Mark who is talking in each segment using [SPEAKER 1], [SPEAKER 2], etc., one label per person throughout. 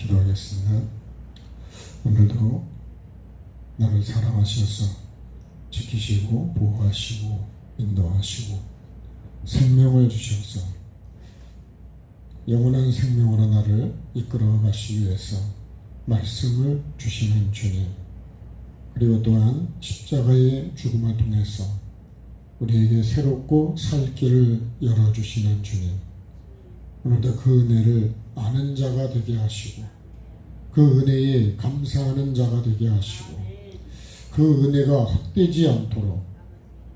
[SPEAKER 1] 기도하겠습니다. 오늘도 나를 사랑하셔서 지키시고 보호하시고 인도하시고 생명을 주셔서 영원한 생명으로 나를 이끌어 가시기 위해서 말씀을 주시는 주님, 그리고 또한 십자가의 죽음을 통해서 우리에게 새롭고 살 길을 열어주시는 주님, 오늘도 그 은혜를 아는 자가 되게 하시고 그 은혜에 감사하는 자가 되게 하시고 그 은혜가 헛되지 않도록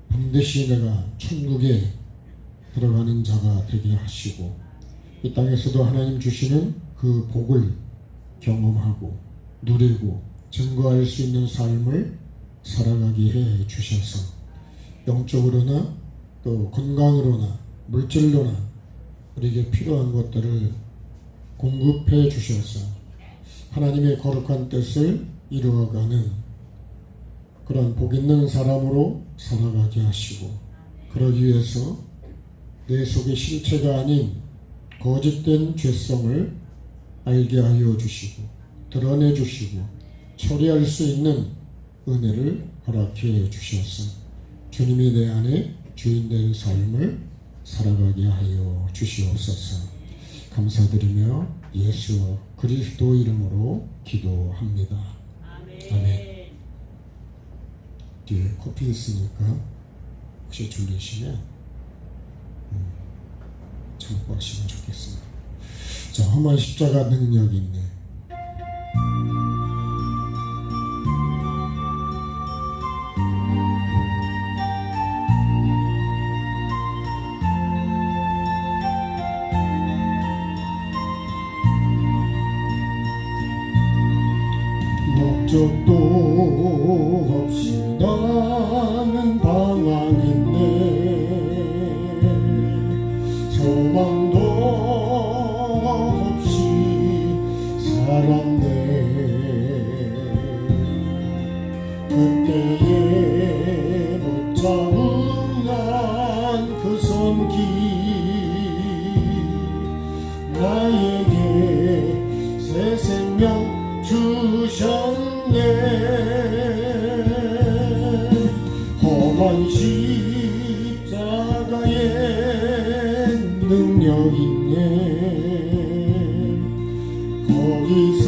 [SPEAKER 1] 반드시 내가 천국에 들어가는 자가 되게 하시고 이 땅에서도 하나님 주시는 그 복을 경험하고 누리고 증거할 수 있는 삶을 살아가게 해 주셔서 영적으로나 또 건강으로나 물질로나 우리에게 필요한 것들을 공급해 주셔서 하나님의 거룩한 뜻을 이루어가는 그런 복 있는 사람으로 살아가게 하시고, 그러기 위해서 내 속의 실체가 아닌 거짓된 죄성을 알게 하여 주시고 드러내 주시고 처리할 수 있는 은혜를 허락해 주셔서 주님이 내 안에 주인된 삶을 살아가게 하여 주시옵소서. 감사드리며 예수 그리스도 이름으로 기도합니다. 아멘. 뒤에 커피 있으니까 혹시 졸리시면 참고 하시면 좋겠습니다. 자, 험한 십자가 능력이 있네. 목적도 없이 나는 방황했네. 소망도 없이 살았네. 그때에 붙잡은 난 그 손길 나에게 새 생명 주셨네. 험한 십자가에 능력 있네. 거기서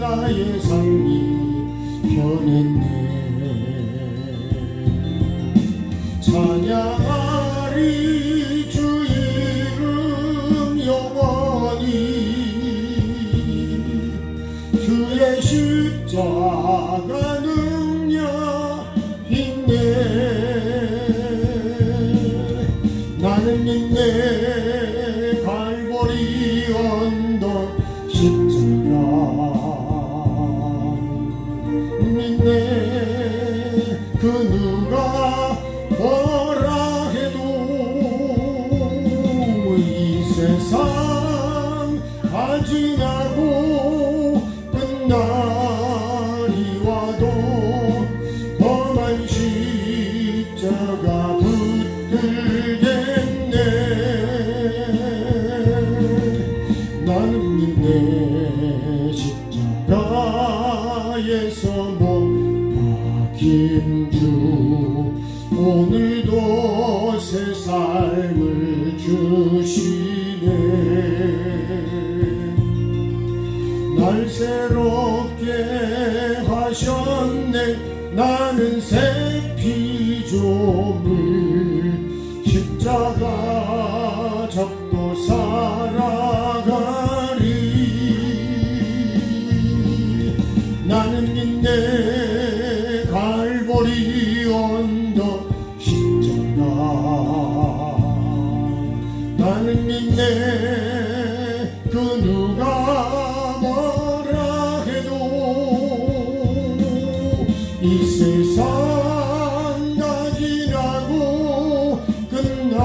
[SPEAKER 1] 나의 삶이 변했네. 찬양하리 주 이름 영원히. 그의 십자가 능력 있네. 나는 믿네. 갈보리 언덕 십자가 믿네. 그 누가 뭐라 해도 이 세상 다 지나고 날이 와도 험한 십자가 붙들겠네. 나는 믿네. 십자가에서 못 박힌 주 오늘도 새 삶을 주시네. 날 새롭게 하셨네. 나는 새 피조물 십자가 잡고 살아가리. 나는 믿네. 갈보리 언덕 십자가 나는 믿네. 그 누가 이 세상 다 지나고 끝날이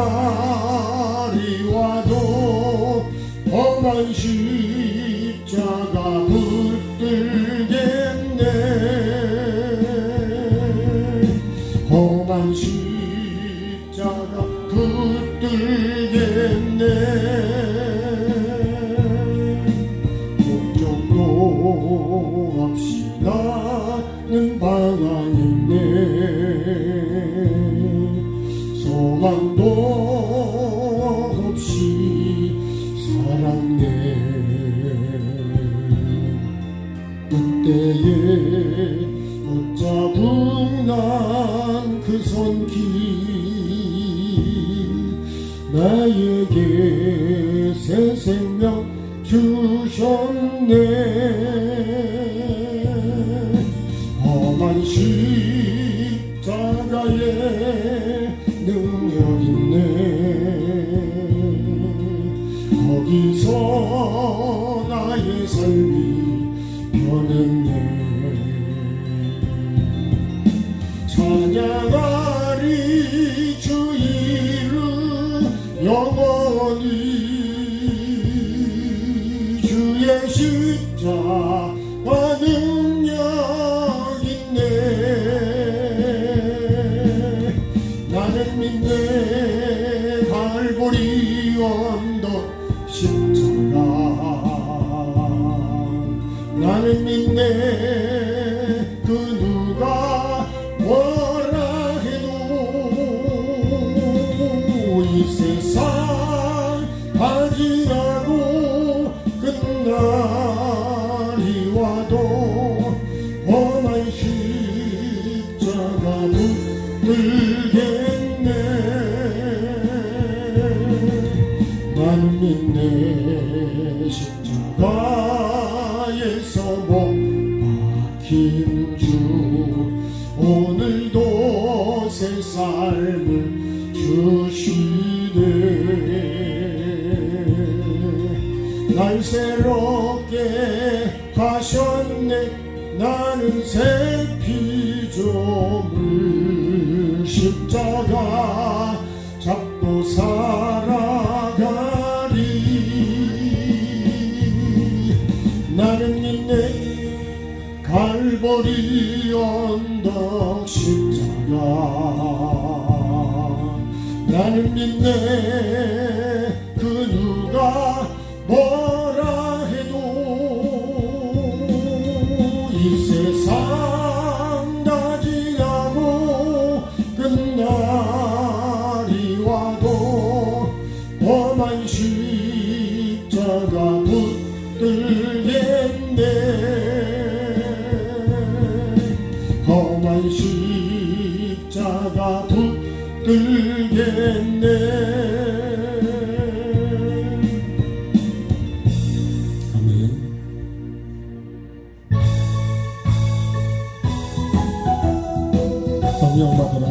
[SPEAKER 1] 와도 험한 십자가 붙들겠네. 험한 십자가 붙들겠네. 있네. 험한 십자가에 능력 있네. 거기서 나의 삶이 변했네. 찬양하리 주 이름 영원히. 주의 십자가 능력 있네. 나는 믿네. 갈보리 언덕 십자가. 나는 믿네. 그 누가 뭐라 해도 이 세상 다 지나고 끝날이 와도 험한 십자가 붙들겠네. 나는 믿네. 십자가에서 못 박힌 주 오늘도 새 삶을 주시네. 날 새롭게 하셨네. 나는 새 피조물 십자가 잡고 살아가리. 나는 믿네. 갈보리 언덕 십자가. 나는 믿네. 그 누가 뭐라 해도 이 세상 다 지나고 끝날이 와도 험한 십자가 붙들겠네. 험한 십자가 붙들겠네. 성령 받으라.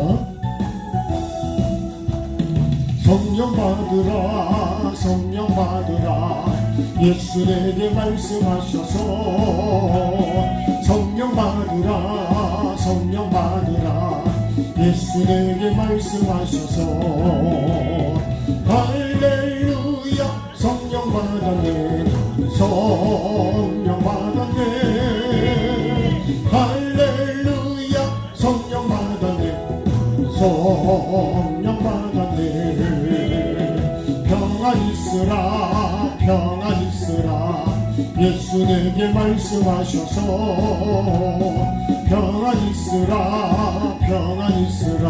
[SPEAKER 1] 성령 받으라. 성령 받으라. 예수 내게 말씀하셔서 성령 받으라. 성령 받으라. 예수 내게 말씀하셔서 할렐루야. 성령 받았네. 성령 받았네. 할렐루야. 성령 받았네. 성령 받았네. 평안 있으라. 평안 있으라. 예수 내게 말씀하셔서 평안 있으라. 평안 있으라.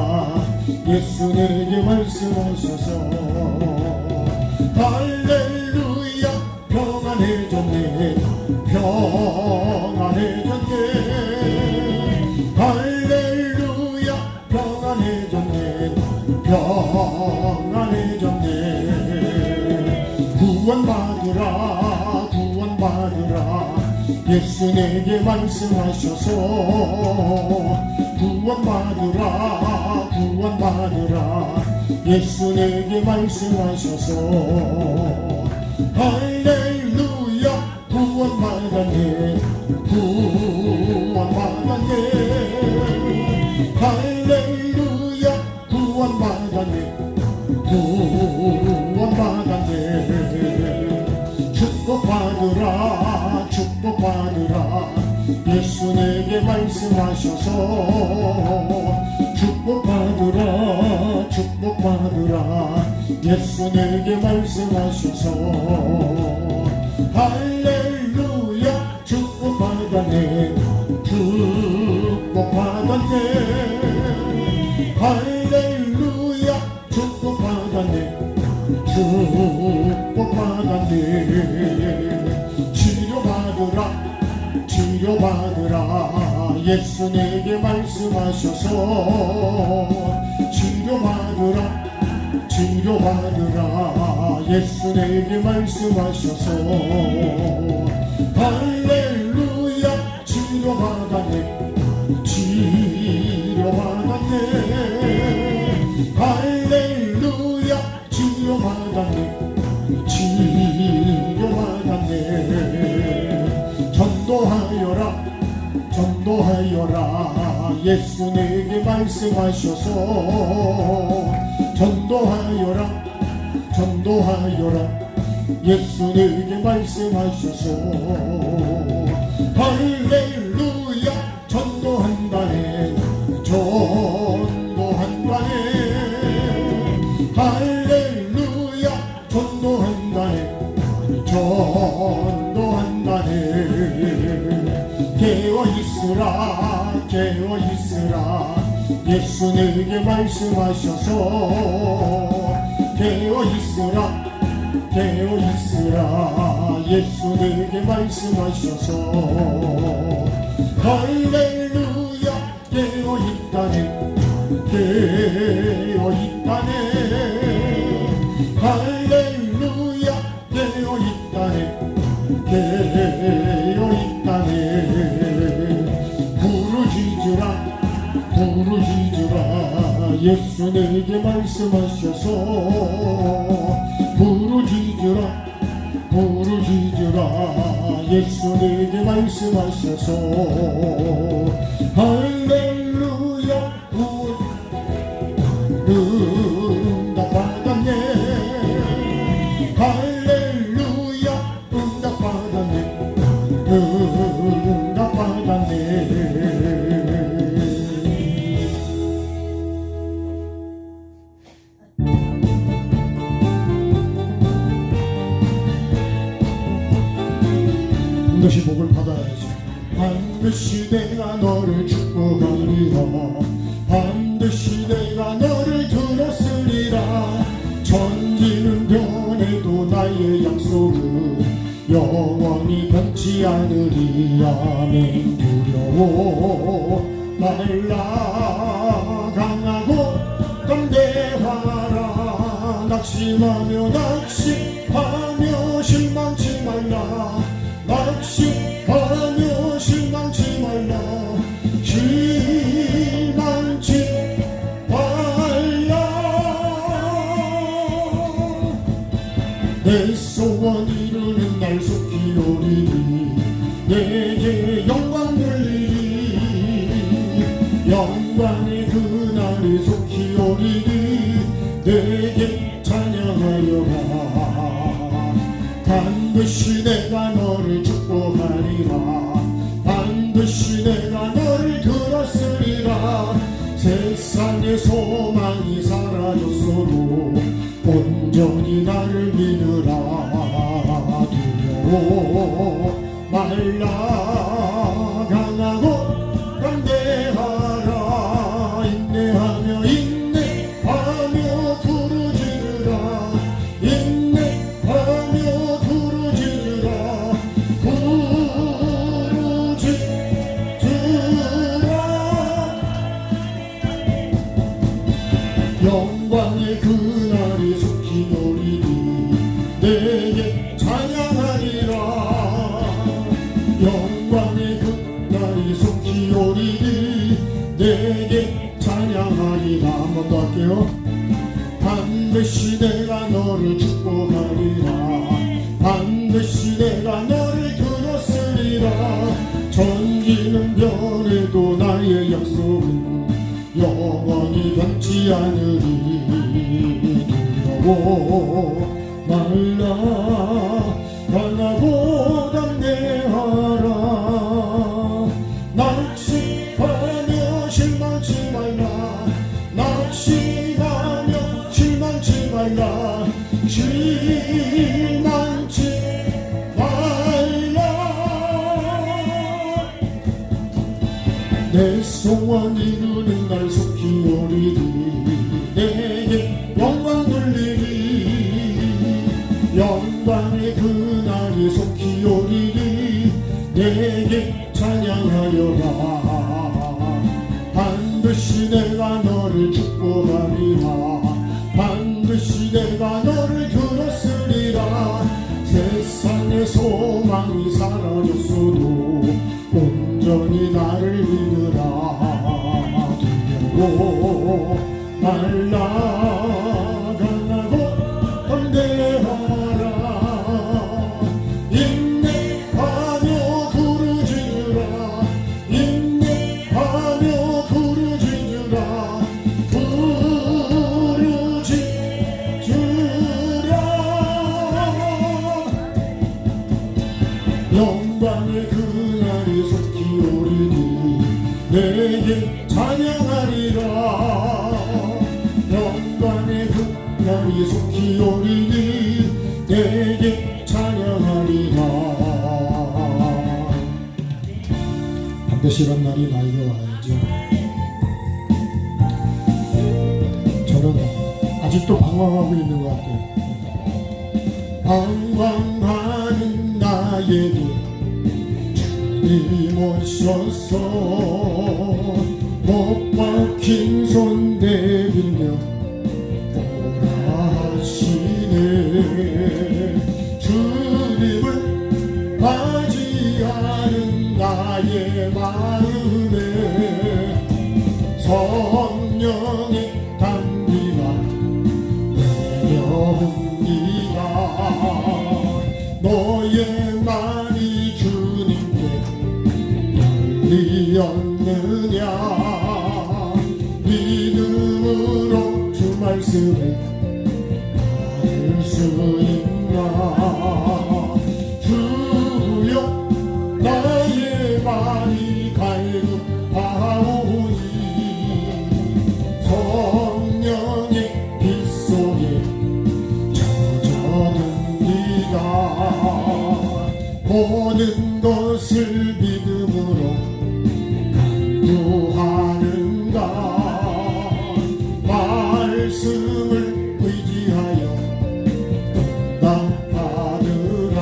[SPEAKER 1] 예수 내게 말씀하셔서 할렐루야. 평안해졌네. 평안해졌네. 할렐루야. 평안해졌네. 평안해졌네. 구원받으라. 구원받으라. 예수 내게 말씀하셔서 구원받으라. 구원받으라. 예수 내게 말씀하셔서 할렐루야. 구원받았네. 구원받았네. 할렐루야. 구원받았네. 구원받았네. 축복받으라. 축복받으라. 예수 내게 말씀하셔서 축복받으라. 축복받으라. 예수 내게 말씀하셔서 할렐루야. 축복받았네. 축복받았네. 할렐루야. 축복받았네. 축복받았네. 치료받으라. 치료받으라. 예수 내게 말씀하셔서 치료받으라. 치료받으라. 예수 내게 말씀하셔서 할렐루야 치료받았네 나는 치료받았네 할렐루야 치료받았네 나는 치료받았네 전도하여라 전도하여라 예수 내게 말씀하셔서 전도하여라 전도하여라 예수 내게 말씀하셔서 할렐루야 전도한다네 나는 전도한다네 할렐루야 전도한다네 나는 전도한다네 깨어있으라 깨어있으라 예수 내게 말씀하셔서 깨어있으라 깨어있으라 예수 내게 말씀하셔서 할렐루야 깨어있다네 깨어있다네 할렐루야 깨어있다네 깨어있다네 부르짖으라 부르짖으라 예수 내게 말씀하셔서 부르짖으라 부르짖으라 예수 내게 말씀하셔서 할렐루야 응답받았네 할렐루야 응답받았네 응답받았네 반드시 복을 받아야지 반드시 내가 너를 축복하리라 반드시 내가 너를 들었으리라 천지는 변해도 나의 약속은 영원히 변치 않으리 아멘 두려워 말라 강하고 담대하라 낙심하며 낙심하며 실망치 말라 낙심하며 실망치 말라 실망치 말라 내 소원 이루는 날 속히 오리니 내게 영광 돌리니 영광의 그날이 속히 오리니 내게 찬양하여라 반드시 내가 너를 축복하리라 반드시 내가 너를 들었으리라 세상의 소망이 사라졌어도 온전히 나를 믿으라 두려워 말라 강하고 담대하라 인내하며 인내하며 부르짖으라 인내하며 부르짖으라 영광의 그날이 속히 오리니 내게 찬양하리라 영광의 그날이 속히 오리니 내게 찬양하리라 한 번 더 할게요 반드시 내가 너를 축복하리라 반드시 내가 너를 들었으리라 천지는 변해도 나의 약속은 영원히 변치 않으리 두려워 말라 강하고 담대하라 낙심하며 실망치 말라 낙심하며 실망치 말라 실망치 말라 내 소원 이루는 날 속히 오리니 내게 영광 돌리니 영광의 그날이 속히 오리니 내게 찬양하여라 반드시 내가 너를 축복하리라 반드시 내가 너를 들었으리라 세상의 소망이 사라졌 영광의 그날이 속히 오리니 내게 찬양하리라. 영광의 그날이 속히 오리니 내게 찬양하리라. 반드시 이런 날이 나에게 와야죠. 저는 아직도 방황하고 있는 것 같아요. 방황하는 나에게 주님 오셔서 못 박힌 손 내밀며 오라 하시네. 주님을 맞이하는 나의 마음에 성령의 단비가 내려옵니다. 너의 말이 주님께 열리었느냐. 믿음으로 주 말씀을 받을 수 있나. 주여 나의 말이 갈급하오니 성령의 빛 속에 젖어듭니다. 모든 것을 믿음으로 간구하는가. 말씀을 의지하여 응답하느라.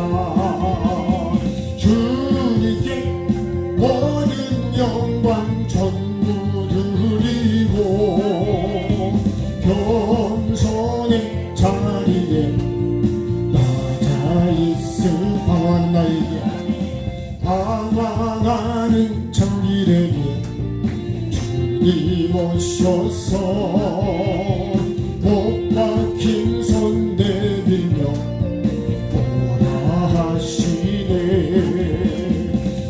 [SPEAKER 1] 주님께 모든 영광 전부 드리고 겸손의 자리에 낮아 있을 방황 나에게 방황하는 청일에게 주님 오셔서 못 박힌 손 내밀며 오라 하시네.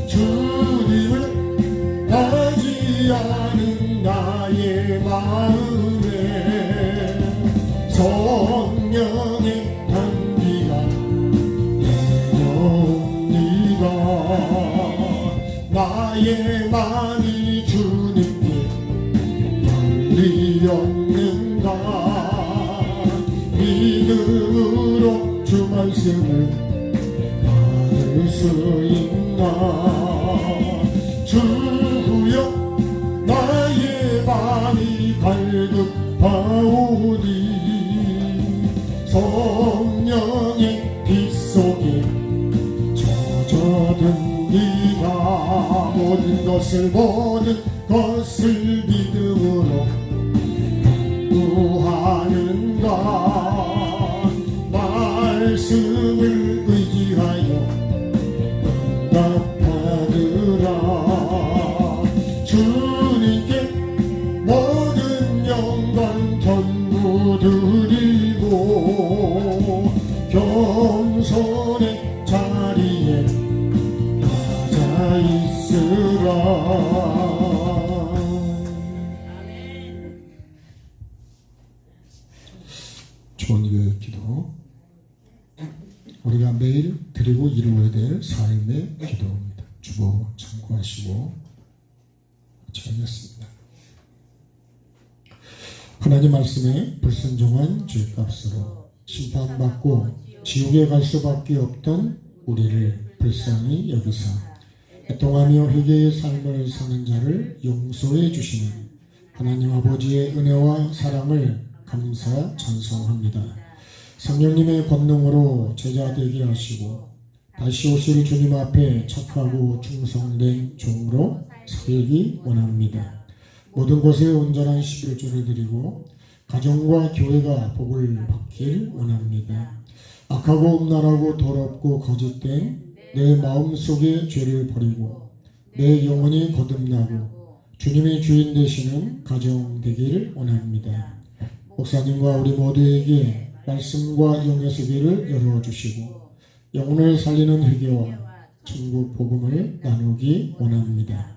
[SPEAKER 1] 주님을 맞이하는 나의 마음에 성령의 단비가 내려옵니다. 나의 마음이 주님께 열리었는가. 믿음으로 주 말씀을 받을 수 있나. 주여 나의 마음이 갈급하오니 성령의 빛 속에 젖어듭니다. 모든 것을 믿음으로 간구하는가. 말씀을 의지하여 응답하느라. 주님께 모든 영광 전부 드리고 겸손의 자리에 낮아 있으라. 좋은 기도, 우리가 매일 드리고 이루어야 될 삶의 기도입니다. 주보 참고하시고 같이 하겠습니다. 하나님 말씀에 불순종한 죄값으로 심판받고 지옥에 갈 수밖에 없던 우리를 불쌍히 여기사 애통하며 회개의 삶을 사는 자를 용서해 주시는 하나님 아버지의 은혜와 사랑을 감사 찬송합니다. 성령님의 권능으로 제자 되게 하시고 다시 오실 주님 앞에 착하고 충성된 종으로 살기 원합니다. 모든 곳에 온전한 11조를 드리고 가정과 교회가 복을 받길 원합니다. 악하고 음란하고 더럽고 거짓된 내 마음속의 죄를 버리고 내 영혼이 거듭나고 주님의 주인 되시는 가정 되기를 원합니다. 목사님과 우리 모두에게 말씀과 영의 길을 열어주시고 영혼을 살리는 회개와 천국 복음을 나누기 원합니다.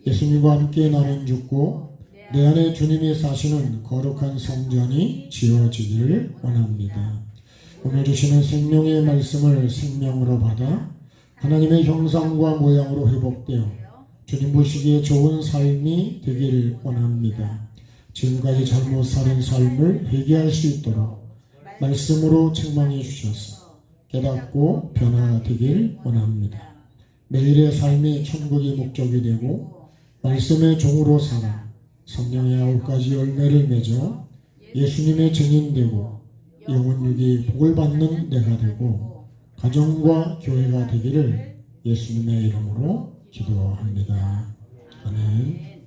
[SPEAKER 1] 예수님과 함께 나는 죽고 내 안에 주님이 사시는 거룩한 성전이 지어지기를 원합니다. 오늘 주시는 생명의 말씀을 생명으로 받아 하나님의 형상과 모양으로 회복되어 주님 보시기에 좋은 삶이 되길 원합니다. 지금까지 잘못 살은 삶을 회개할 수 있도록 말씀으로 책망해 주셔서 깨닫고 변화되길 원합니다. 매일의 삶이 천국이 목적이 되고 말씀의 종으로 살아 성령의 9가지 열매를 맺어 예수님의 증인되고 영원유기 복을 받는 내가 되고 가정과 교회가 되기를 예수님의 이름으로 기도합니다. 아멘.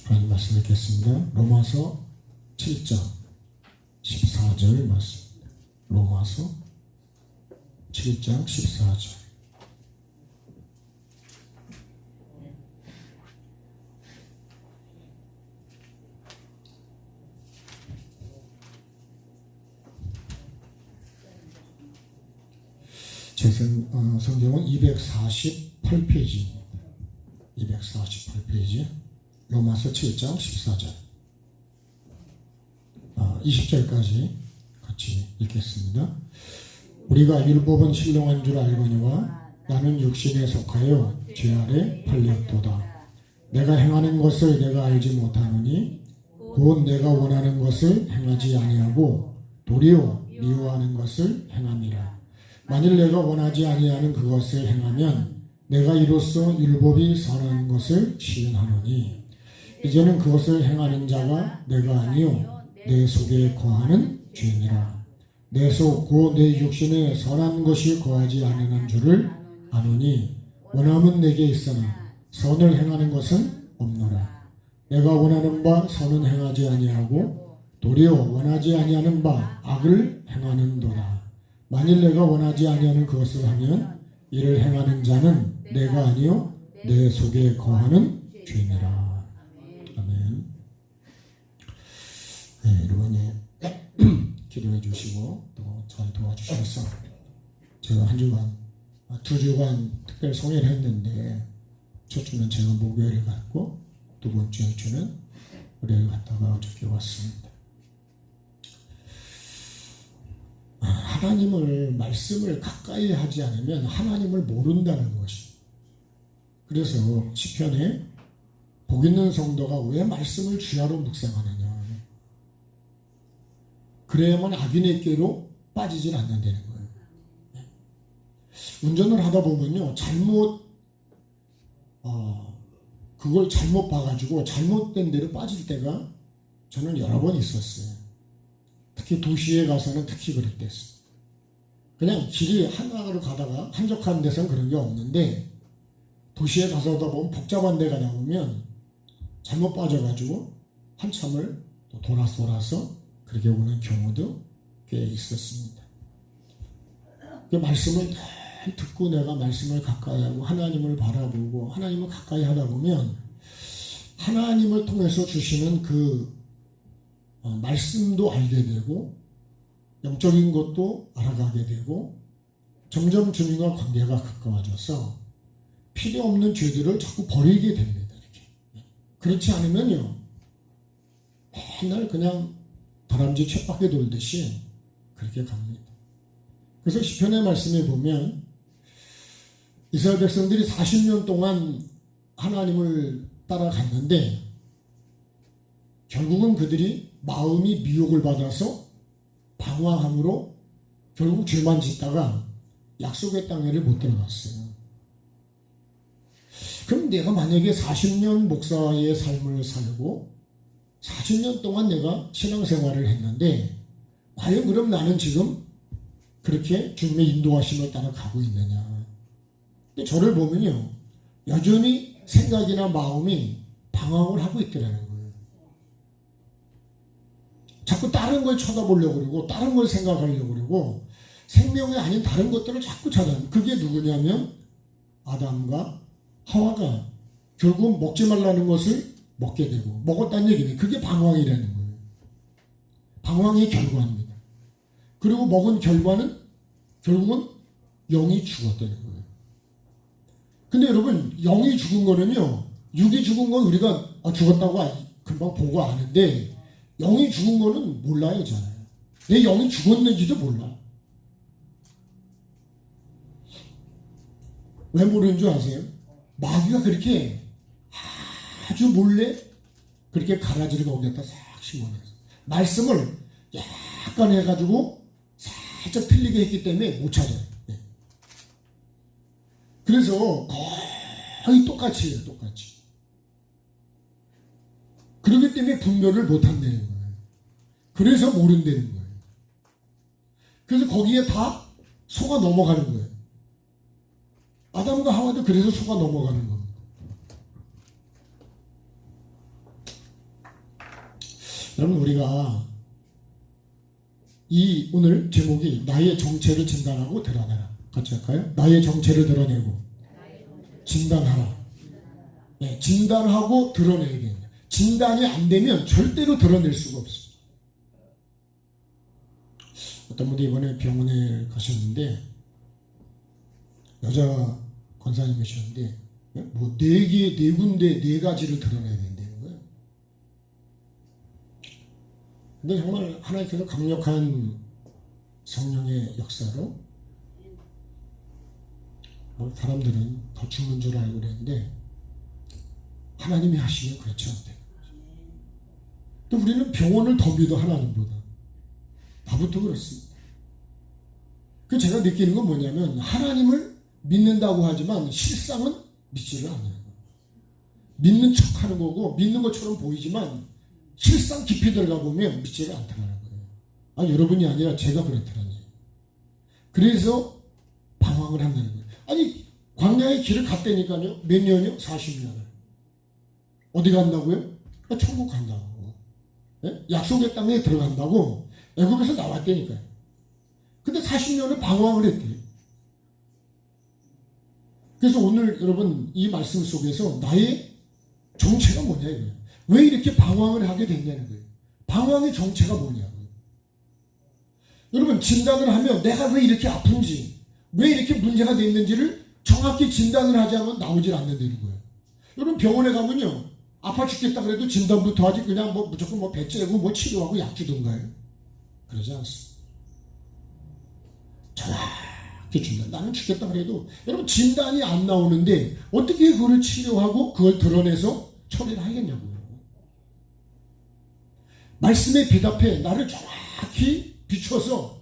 [SPEAKER 1] 하나님 말씀 읽겠습니다. 로마서 7장 14절 말씀입니다. 로마서 7장 14절. 제 성경은 248페이지입니다. 248페이지. 로마서 7장 14절 20절까지 같이 읽겠습니다. 우리가 율법은 신령한 줄 알거니와 나는 육신에 속하여 죄 아래 팔렸도다. 내가 행하는 것을 내가 알지 못하노니 곧 내가 원하는 것을 행하지 아니하고 도리어 미워하는 것을 행함이라. 만일 내가 원하지 아니하는 그것을 행하면 내가 이로써 율법이 선한 것을 시인하노니 이제는 그것을 행하는 자가 내가 아니요 내 속에 거하는 죄니라. 내 속 곧 내 육신에 선한 것이 거하지 아니하는 줄을 아노니 원함은 내게 있으나 선을 행하는 것은 없노라. 내가 원하는 바 선은 행하지 아니하고 도리어 원하지 아니하는 바 악을 행하는도다. 만일 내가 원하지 아니하는 그것을 하면 이를 행하는 자는 내가 아니요 내 속에 거하는 죄니라. 아멘. 네, 여러분이 기도해 주시고 또 잘 도와주셔서 제가 한 주간, 2주간 특별 송해를 했는데 첫 주는 제가 목요일에 갔고 두 번째 주는 월요일 갔다가 어저께 왔습니다. 하나님을 말씀을 가까이 하지 않으면 하나님을 모른다는 것이. 그래서 시편에 복 있는 성도가 왜 말씀을 주야로 묵상하느냐. 그래야만 악인의 꾀로 빠지질 않는다는 거예요. 운전을 하다 보면요, 그걸 잘못 봐가지고 잘못된 데로 빠질 때가 저는 여러 번 있었어요. 특히 도시에 가서는 특히 그랬댔어요. 그냥 길이 하나로 가다가 한적한 데서는 그런 게 없는데 도시에 가서 보면 복잡한 데가 나오면 잘못 빠져가지고 한참을 또 돌아서 그렇게 오는 경우도 꽤 있었습니다. 그 말씀을 잘 듣고 내가 말씀을 가까이 하고 하나님을 바라보고 하나님을 가까이 하다 보면 하나님을 통해서 주시는 그 말씀도 알게 되고 영적인 것도 알아가게 되고 점점 주님과 관계가 가까워져서 필요 없는 죄들을 자꾸 버리게 됩니다. 이렇게. 그렇지 않으면요, 맨날 그냥 다람쥐 쳇바퀴 돌듯이 그렇게 갑니다. 그래서 시편의 말씀에 보면 이스라엘 백성들이 40년 동안 하나님을 따라갔는데 결국은 그들이 마음이 미혹을 받아서 방황함으로 결국 죄만 짓다가 약속의 땅에를 못 들어갔어요. 그럼 내가 만약에 40년 목사의 삶을 살고 40년 동안 내가 신앙생활을 했는데 과연 그럼 나는 지금 그렇게 주님의 인도하심을 따라 가고 있느냐. 근데 저를 보면요, 여전히 생각이나 마음이 방황을 하고 있더라는 거예요. 자꾸 다른 걸 쳐다보려고 그러고 다른 걸 생각하려고 그러고 생명이 아닌 다른 것들을 자꾸 찾아요. 그게 누구냐면 아담과 하와가 결국 먹지 말라는 것을 먹게 되고 먹었다는 얘기는 그게 방황이라는 거예요. 방황의 결과입니다. 그리고 먹은 결과는 결국은 영이 죽었다는 거예요. 근데 여러분, 영이 죽은 거는요, 육이 죽은 건 우리가 죽었다고 금방 보고 아는데 영이 죽은 거는 몰라요. 잘. 내 영이 죽었는지도 몰라. 왜 모르는 줄 아세요? 마귀가 그렇게 아주 몰래 그렇게 가라지를 거기에다 싹 심어놨어요. 말씀을 약간 해가지고 살짝 틀리게 했기 때문에 못 찾아요. 네. 그래서 거의 똑같이 해요. 똑같이. 그렇기 때문에 분별을 못한다는 거예요. 그래서 모른다는 거예요. 그래서 거기에 다 속아 넘어가는 거예요. 아담과 하와도 그래서 속아 넘어가는 겁니다. 여러분, 우리가 이 오늘 제목이 나의 정체를 진단하고 드러내라. 같이 할까요? 나의 정체를 드러내고 진단하라. 네, 진단하고 드러내야 됩니다. 진단이 안 되면 절대로 드러낼 수가 없어요. 어떤 분이 이번에 병원에 가셨는데 여자 권사님이셨는데 뭐 네 군데 네 가지를 드러내야 된다는 거예요. 근데 정말 하나님께서 강력한 성령의 역사로 뭐 사람들은 더 죽는 줄 알고 그랬는데 하나님이 하시면 그렇지 않대요. 또 우리는 병원을 더 믿어 하나님보다. 나부터 그렇습니다. 그 제가 느끼는 건 뭐냐면 하나님을 믿는다고 하지만 실상은 믿지를 않아요. 믿는 척하는 거고 믿는 것처럼 보이지만 실상 깊이 들어가 보면 믿지를 않다는 거예요. 아, 여러분이 아니라 제가 그렇다는 얘기예요. 그래서 방황을 한다는 거예요. 아니, 광야의 길을 갔다니까요. 몇 년이요? 40년을. 어디 간다고요? 천국 간다고. 네? 약속의 땅에 들어간다고 애국에서 나왔다니까요. 근데 40년을 방황을 했대요. 그래서 오늘 여러분 이 말씀 속에서 나의 정체가 뭐냐 이거예요. 왜 이렇게 방황을 하게 됐냐는 거예요. 방황의 정체가 뭐냐고요. 여러분 진단을 하면 내가 왜 이렇게 아픈지 왜 이렇게 문제가 됐는지를 정확히 진단을 하지 않으면 나오질 않는다는 거예요. 여러분 병원에 가면요. 아파 죽겠다 그래도 진단부터 하지 그냥 뭐 무조건 뭐 배 째고 뭐 치료하고 약 주던가요. 그러지 않습니다. 정확히 진단. 나는 죽겠다 그래도 여러분 진단이 안 나오는데 어떻게 그걸 치료하고 그걸 드러내서 처리를 하겠냐고요. 말씀에 비답해 나를 정확히 비춰서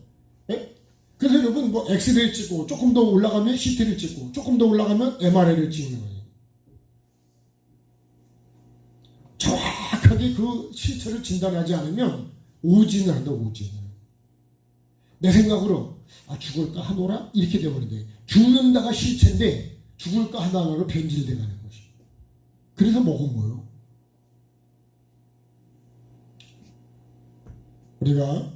[SPEAKER 1] 예? 그래서 여러분 뭐 엑스레이를 찍고 조금 더 올라가면 CT를 찍고 조금 더 올라가면 MRI를 찍는 거예요. 정확하게 그 실체를 진단하지 않으면 오진을 한다. 오진을. 내 생각으로 아 죽을까 하노라 이렇게 되어버린대. 죽는다가 실체인데 죽을까 하나로 변질돼 가는 것이. 그래서 먹은 거예요. 우리가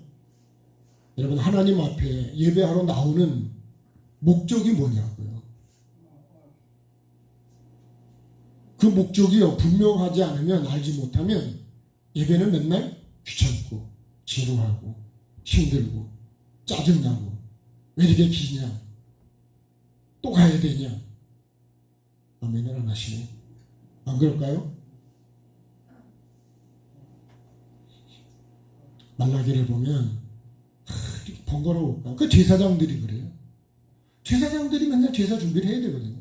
[SPEAKER 1] 여러분 하나님 앞에 예배하러 나오는 목적이 뭐냐고요. 그 목적이요 분명하지 않으면 알지 못하면 예배는 맨날 귀찮고 지루하고 힘들고 짜증나고 왜 이렇게 기냐 또 가야 되냐. 아멘을 안 하시네. 안 그럴까요? 말라기를 보면 이렇게 번거로울까. 그 제사장들이 그래요. 제사장들이 맨날 제사 준비를 해야 되거든요.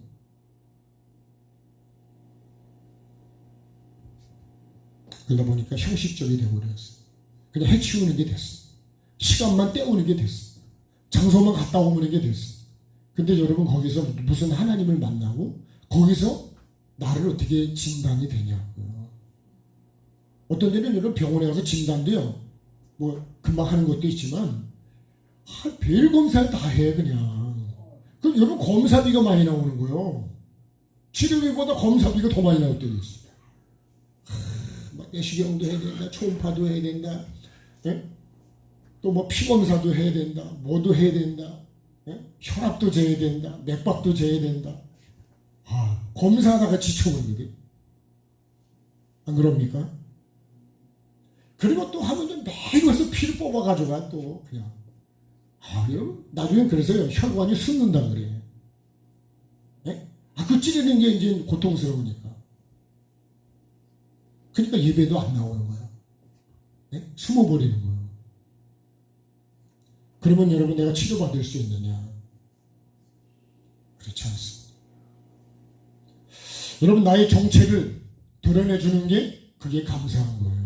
[SPEAKER 1] 그러다 보니까 형식적이 되어버렸어요. 그냥 해치우는 게 됐어. 시간만 때우는 게 됐어. 장소만 갔다 오는 게 됐어. 근데 여러분 거기서 무슨 하나님을 만나고 거기서 나를 어떻게 진단이 되냐고요. 어떤 데는 여러분 병원에 가서 진단도요. 뭐 금방 하는 것도 있지만 별 검사를 다 해 그냥. 그럼 여러분 검사비가 많이 나오는 거예요. 치료비보다 검사비가 더 많이 나올 때도 있어요. 내시경도 해야 된다. 초음파도 해야 된다. 예? 또 뭐 피검사도 해야 된다. 뭐도 해야 된다. 예? 혈압도 재야 된다. 맥박도 재야 된다. 아, 검사하다가 지쳐버리거든. 안 그럽니까? 그리고 또 하면 매일 와서 피를 뽑아가지고 또 그냥 여러분 나중에 그래서요 혈관이 쑤는다 그래. 예? 그 찌르는 게 이제 고통스러우니까. 그러니까 예배도 안 나오는 거예요. 네? 숨어버리는 거예요. 그러면 여러분 내가 치료받을 수 있느냐? 그렇지 않습니다. 여러분 나의 정체를 드러내주는 게 그게 감사한 거예요.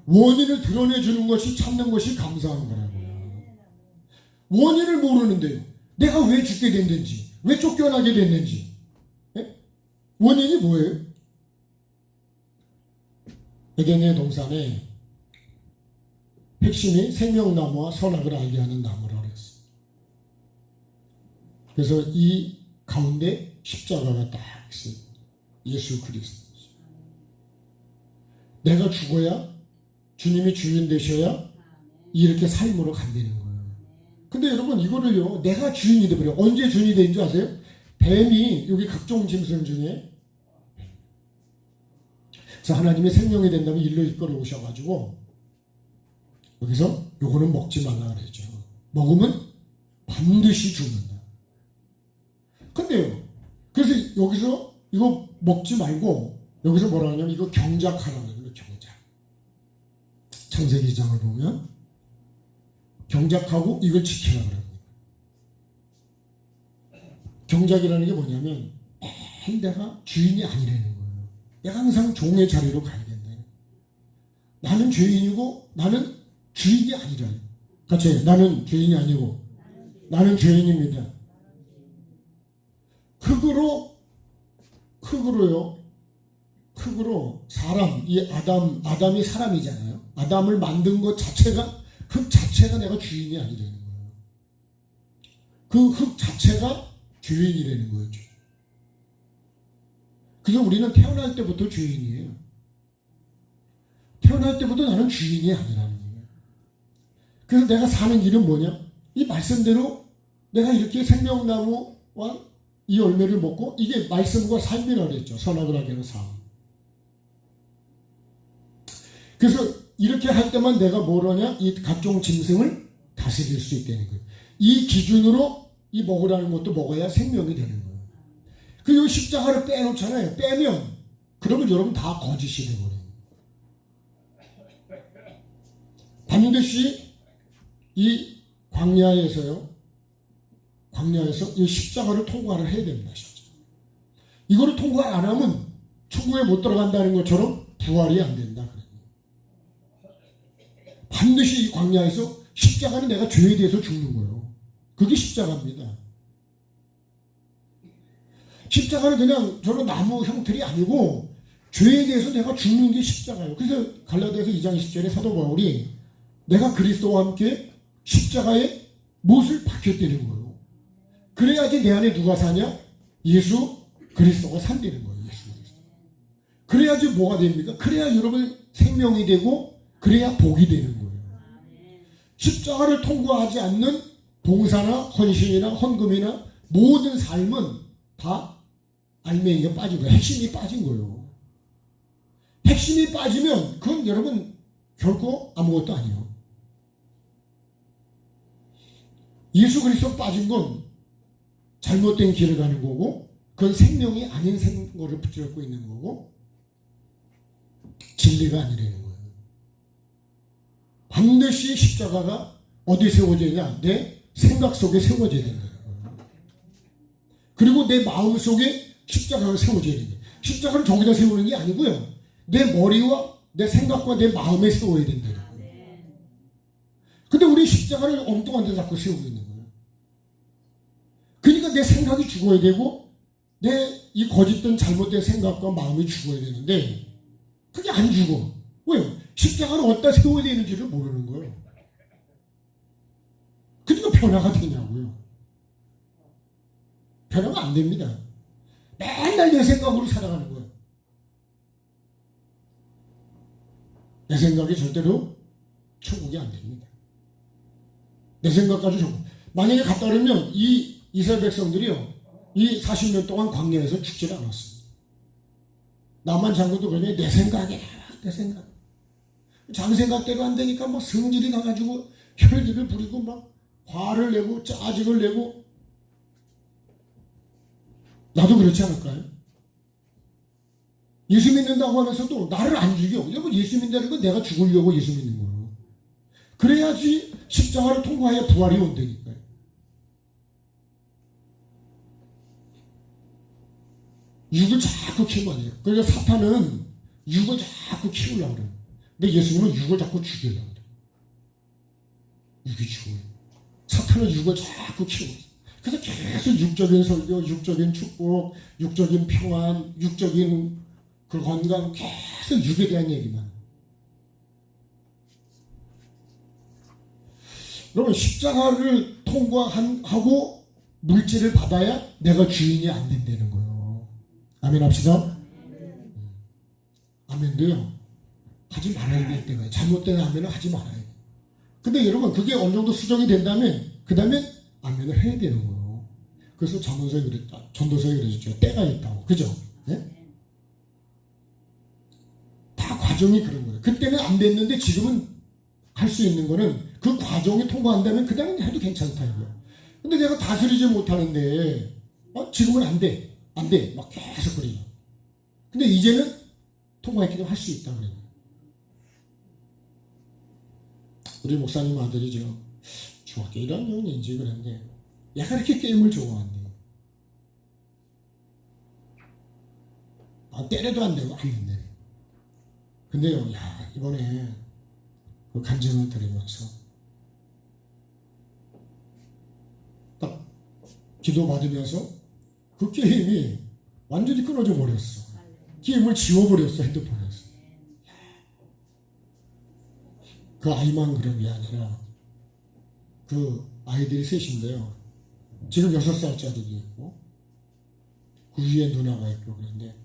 [SPEAKER 1] 원인을 드러내주는 것이 찾는 것이 감사한 거라고요. 원인을 모르는데요. 내가 왜 죽게 됐는지, 왜 쫓겨나게 됐는지. 네? 원인이 뭐예요? 에덴의 동산에 핵심이 생명나무와 선악을 알게 하는 나무라고 했어요. 그래서 이 가운데 십자가가 딱 있어요. 예수 그리스도. 내가 죽어야 주님이 주인 되셔야 이렇게 삶으로 간다는 거예요. 근데 여러분 이거를요, 내가 주인이 돼버려. 언제 주인이 되는 줄 아세요? 뱀이 여기 각종 짐승 중에, 그래서 하나님의 생명이 된다면 일로 이끌어 오셔가지고 여기서 요거는 먹지 말라 그러죠. 먹으면 반드시 죽는다. 근데요, 그래서 여기서 이거 먹지 말고 여기서 뭐라 하냐면 이거 경작하라고 해요. 경작. 창세기 2장을 보면 경작하고 이걸 지키라 그럽니다. 경작이라는 게 뭐냐면 내가 주인이 아니라는 거예요. 내가 항상 종의 자리로 가야 된다. 나는 죄인이고 나는 주인이 아니라. 같이 해요. 나는 죄인이 아니고 나는 죄인입니다. 흙으로 사람, 이 아담이 사람이잖아요. 아담을 만든 것 자체가, 흙 자체가 내가 주인이 아니라는 거예요. 그 흙 자체가 죄인이라는 거죠. 그래서 우리는 태어날 때부터 죄인이에요. 태어날 때부터 나는 주인이 아니라는 거예요. 그래서 내가 사는 길은 뭐냐? 이 말씀대로 내가 이렇게 생명나무와 이 열매를 먹고, 이게 말씀과 삶이라고 그랬죠. 선악을 하게 하는 삶. 그래서 이렇게 할 때만 내가 뭘 하냐? 이 각종 짐승을 다스릴 수 있다는 거예요. 이 기준으로 이 먹으라는 것도 먹어야 생명이 되는 거예요. 그 십자가를 빼놓잖아요. 빼면 그러면 여러분 다 거짓이 되버려요. 반드시 이 광야에서 이 십자가를 통과를 해야 됩니다. 십자가. 이거를 통과 안 하면 천국에 못 들어간다는 것처럼 부활이 안 된다. 반드시 이 광야에서 십자가는 내가 죄에 대해서 죽는 거예요. 그게 십자가입니다. 십자가는 그냥 저런 나무 형틀이 아니고 죄에 대해서 내가 죽는 게 십자가예요. 그래서 갈라디아서 2장 20절에 사도 바울이 내가 그리스도와 함께 십자가에 못을 박혔다는 거예요. 그래야지 내 안에 누가 사냐? 예수 그리스도가 산다는 거예요. 예수 그리스도. 그래야지 뭐가 됩니까? 그래야 여러분 생명이 되고 그래야 복이 되는 거예요. 십자가를 통과하지 않는 봉사나 헌신이나 헌금이나 모든 삶은 다 알맹이가 빠진 거예요. 핵심이 빠진 거예요. 핵심이 빠지면 그건 여러분 결코 아무것도 아니에요. 예수 그리스도 빠진 건 잘못된 길을 가는 거고, 그건 생명이 아닌 생거를 붙잡고 있는 거고, 진리가 아니라는 거예요. 반드시 십자가가 어디 세워져야? 내 생각 속에 세워져야 된다는 거예요. 그리고 내 마음 속에 십자가가 세워져야 된다. 십자가를 저기다 세우는 게 아니고요. 내 머리와 내 생각과 내 마음에 세워야 된다는 거예요. 근데 우리 십자가를 엉뚱한 데 자꾸 세우고 있는 거예요. 그러니까 내 생각이 죽어야 되고 내 이 거짓된 잘못된 생각과 마음이 죽어야 되는데 그게 안 죽어. 왜요? 십자가를 어디다 세워야 되는지를 모르는 거예요. 그러니까 변화가 되냐고요. 변화가 안 됩니다. 맨날 내 생각으로 살아가는 거예요. 내 생각이 절대로 천국이 안 됩니다. 내 생각까지 천국. 만약에 갔다 그러면 이 이스라엘 백성들이요, 이 40년 동안 광야에서 죽지를 않았습니다. 나만 장군도 그러니 내 생각이야, 내 생각. 자기 생각대로 안 되니까 막 성질이 나가지고 혈기를 부리고 막 화를 내고 짜증을 내고. 나도 그렇지 않을까요? 예수 믿는다고 하면서도 나를 안 죽여. 여러분, 예수 믿는다는 건 내가 죽으려고 예수 믿는 거예요. 그래야지 십자가를 통과해야 부활이 온다니까요. 육을 자꾸 키우면 안 돼요. 그러니까 사탄은 육을 자꾸 키우려고 그래요. 근데 예수님은 육을 자꾸 죽이려고 그래요. 육이 죽어요. 사탄은 육을 자꾸 키워요. 그래서 계속 육적인 설교, 육적인 축복, 육적인 평안, 육적인 그 건강, 계속 육에 대한 얘기만. 여러분, 십자가를 통과하고 물질을 받아야 내가 주인이 안 된다는 거예요. 아멘 합시다. 아멘도요. 하지 말아야 될 때가 잘못된 아멘은 하지 말아야 돼요. 근데 여러분, 그게 어느 정도 수정이 된다면 그 다음에 아멘을 해야 되는 거예요. 그래서 전도서에 그러셨죠. 때가 있다고. 그죠? 네? 다 과정이 그런 거예요. 그때는 안 됐는데 지금은 할 수 있는 거는 그 과정이 통과한다면 그 다음에 해도 괜찮다 이거예요. 근데 내가 다스리지 못하는데 지금은 안 돼. 안 돼. 막 계속 그래요. 근데 이제는 통과했기도 할 수 있다 그래요. 우리 목사님 아들이죠. 중학교 1학년인지 그랬는데 얘가 이렇게 게임을 좋아하네. 때려도 안 되고 안 된대. 근데요, 야, 이번에 그 간증을 들으면서 딱 기도 받으면서 그 게임이 완전히 끊어져 버렸어. 게임을 지워버렸어, 핸드폰에서. 그 아이만 그런 게 아니라 그 아이들이 셋인데요. 지금 6살짜리도 있고 그 위에 누나가 있고 그런데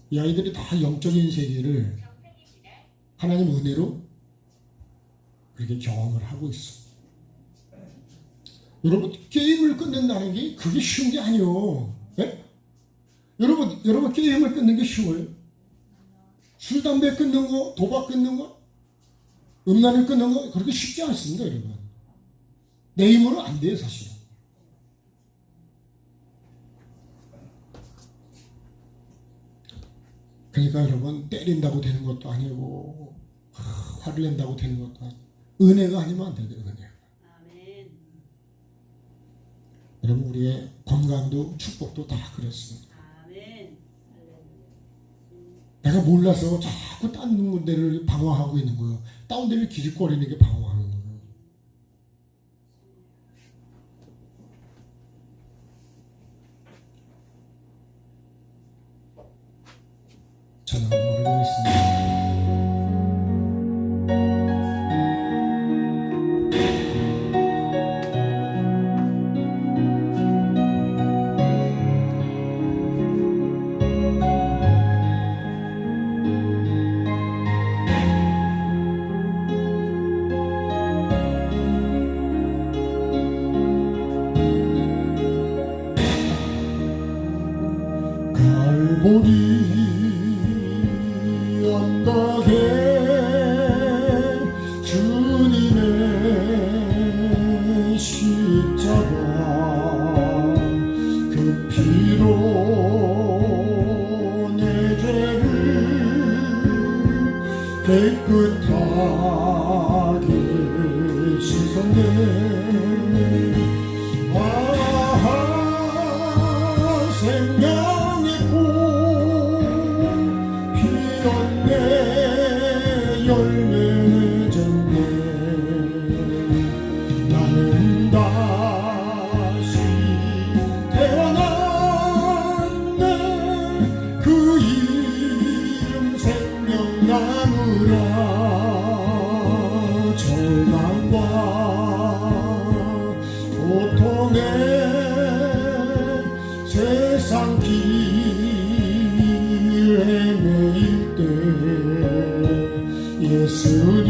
[SPEAKER 1] 이 아이들이 다 영적인 세계를 하나님 은혜로 그렇게 경험을 하고 있어. 여러분, 게임을 끊는다는 게 그게 쉬운 게 아니에요. 네? 여러분 게임을 끊는 게 쉬워요? 술, 담배 끊는 거, 도박 끊는 거, 음란을 끊는 거 그렇게 쉽지 않습니다, 여러분. 내 힘으로 안 돼요, 사실은. 그러니까 여러분, 때린다고 되는 것도 아니고 화를 낸다고 되는 것도 아니고 은혜가 아니면 안 돼요, 은혜. 아멘. 여러분, 우리의 건강도 축복도 다 그렇습니다. 아멘. 내가 몰라서 자꾸 딴 데를 방황하고 있는 거예요. 다운 데를 기립거리는 게 방황하는 거예요. 저는 모르겠습니다. 갈보리 언덕에 주님의 십자가 그 피로 내 죄를 깨끗하게 씻었네. 생명의 꽃 피었네. 열매 맺었네. 나는 다시 태어났네. 그 이름 생명나무라. 절망과 고통에 세상 길 헤매일 때 예수님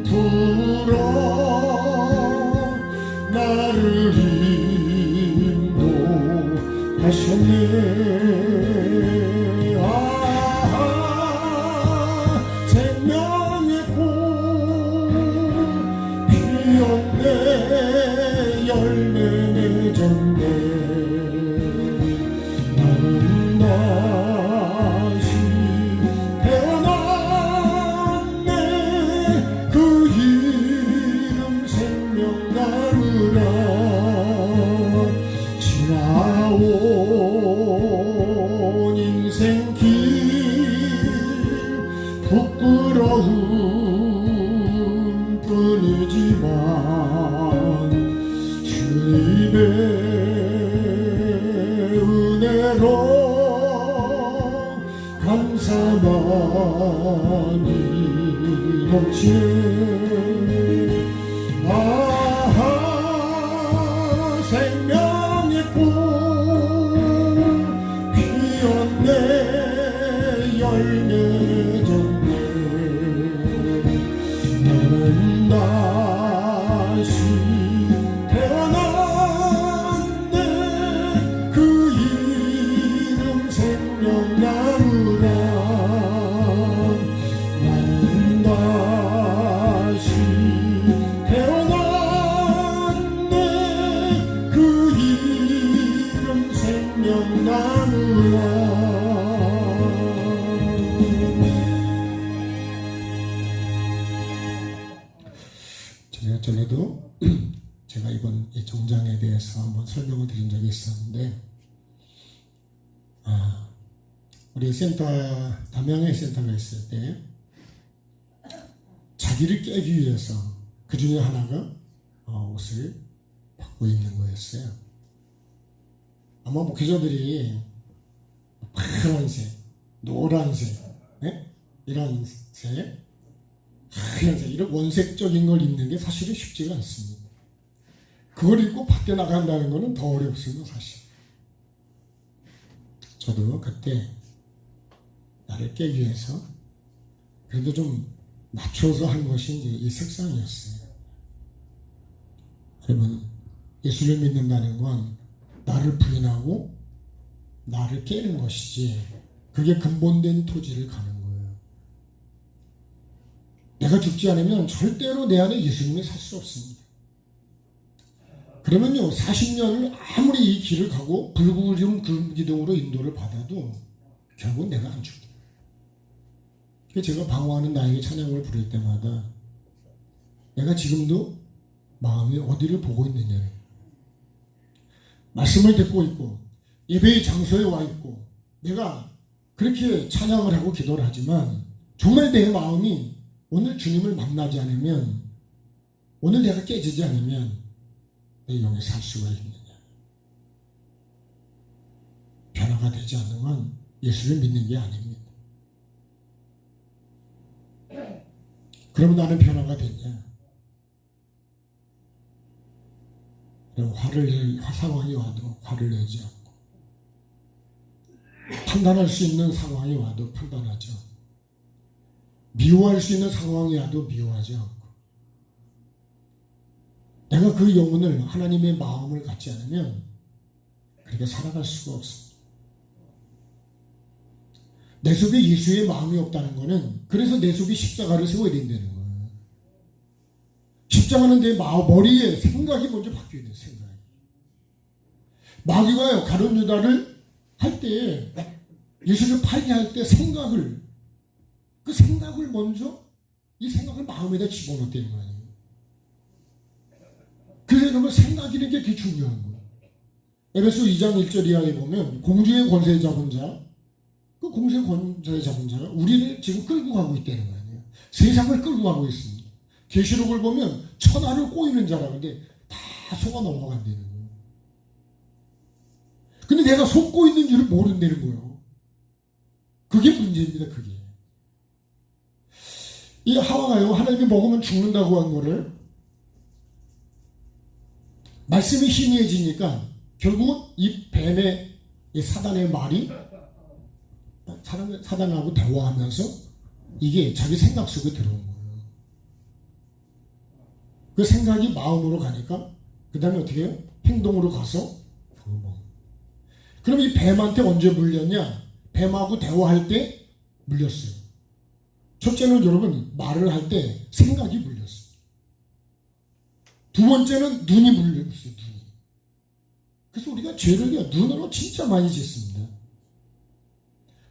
[SPEAKER 1] 불어 나를 인도하셨네. 생명의 꽃 피었네. 열매 맺었네. 나는 다시 태어났네. 그 이름 생명나무라. 지난 아하 생명의 꽃 피었네 열매 졌네 나는 다시 태어났네 그 이름 생명나무라 나는 다시 태어났네 그 이름 생명나무라 전에도 제가 이번 이 정장에 대해서 한번 설명을 드린 적이 있었는데 우리 센터 담양에 센터가 있을 때 자기를 깨기 위해서 그 중에 하나가 옷을 받고 있는 거였어요. 아마 목회자들이 파란색, 노란색, 이런 색, 하얀색 이런 원색적인 걸 입는 게 사실은 쉽지가 않습니다. 그걸 입고 밖에 나간다는 것은 더 어렵습니다. 사실 저도 그때 나를 깨기 위해서 그래도 좀 낮춰서 한 것이 이제 이 색상이었어요. 여러분 예수를 믿는다는 건 나를 부인하고 나를 깨는 것이지 그게 근본된 토지를 가는 거예요. 내가 죽지 않으면 절대로 내 안에 예수님이 살 수 없습니다. 그러면요 40년을 아무리 이 길을 가고 불구름 기둥으로 인도를 받아도 결국은 내가 안 죽어요. 제가 방황하는 나에게 찬양을 부를 때마다 내가 지금도 마음이 어디를 보고 있느냐, 말씀을 듣고 있고 예배의 장소에 와 있고 내가 그렇게 찬양을 하고 기도를 하지만 정말 내 마음이 오늘 주님을 만나지 않으면, 오늘 내가 깨지지 않으면 내 영에 살 수가 있느냐. 변화가 되지 않는 건 예수를 믿는 게 아닙니다. 그러면 나는 변화가 됐냐? 화를 낼 상황이 와도 화를 내지 않고, 판단할 수 있는 상황이 와도 판단하지 않고, 미워할 수 있는 상황이 와도 미워하지 않고, 내가 그 영혼을, 하나님의 마음을 갖지 않으면 그렇게 살아갈 수가 없습니다. 내 속에 예수의 마음이 없다는 것은 그래서 내 속에 십자가를 세워야 된다는 거예요. 십자가는 내 머리에 생각이 먼저 바뀌어야 돼요. 생각이. 마귀가요 가룟 유다를 할 때, 예수를 팔게 할 때 생각을, 그 생각을 먼저, 이 생각을 마음에다 집어넣었다는 거 아니에요. 그래서 여러분 생각이라는 게 되게 중요한 거예요. 에베소 2장 1절 이하에 보면 공중의 권세 잡은 자, 그 공중의 권세 잡은 자가 우리를 지금 끌고 가고 있다는 거 아니에요. 세상을 끌고 가고 있습니다. 계시록을 보면 천하를 꼬이는 자라는데 다 속아 넘어간다는 거예요. 근데 내가 속고 있는 줄을 모른다는 거예요. 그게 문제입니다. 그게. 이 하와가요 하나님이 먹으면 죽는다고 한 거를 말씀이 희미해지니까 결국은 이 뱀의, 이 사단의 말이 사단하고 대화하면서 이게 자기 생각 속에 들어온 거예요. 그 생각이 마음으로 가니까 그 다음에 어떻게 해요? 행동으로 가서 그럼 이 뱀한테 언제 물렸냐? 뱀하고 대화할 때 물렸어요. 첫째는 여러분 말을 할 때 생각이 물렸어요. 두 번째는 눈이 물렸어요. 눈이. 그래서 우리가 죄를 눈으로 진짜 많이 짓습니다.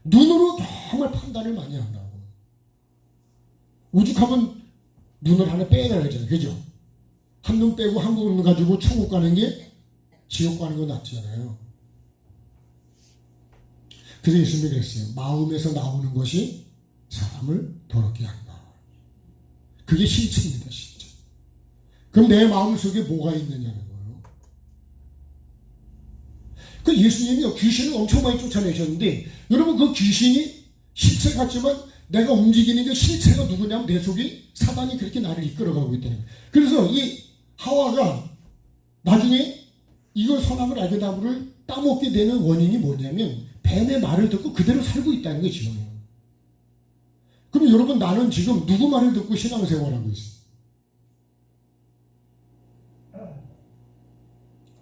[SPEAKER 1] 눈으로 정말 판단을 많이 한다고. 오죽하면 눈을 하나 빼야 되잖아요. 그죠? 한 눈 빼고 한 눈 가지고 천국 가는 게 지옥 가는 거 낫잖아요. 그래서 예수님이 그랬어요. 마음에서 나오는 것이 사람을 더럽게 한다. 그게 실체입니다. 실체. 그럼 내 마음속에 뭐가 있느냐는 거예요. 그 예수님이 귀신을 엄청 많이 쫓아내셨는데 여러분 그 귀신이 실체 같지만 내가 움직이는 게 실체가 누구냐면 내 속이 사단이 그렇게 나를 이끌어가고 있다는 거예요. 그래서 이 하와가 나중에 이걸 선악을 알게 나무를 따먹게 되는 원인이 뭐냐면 뱀의 말을 듣고 그대로 살고 있다는 게 지금. 그럼 여러분, 나는 지금 누구 말을 듣고 신앙생활하고 있어?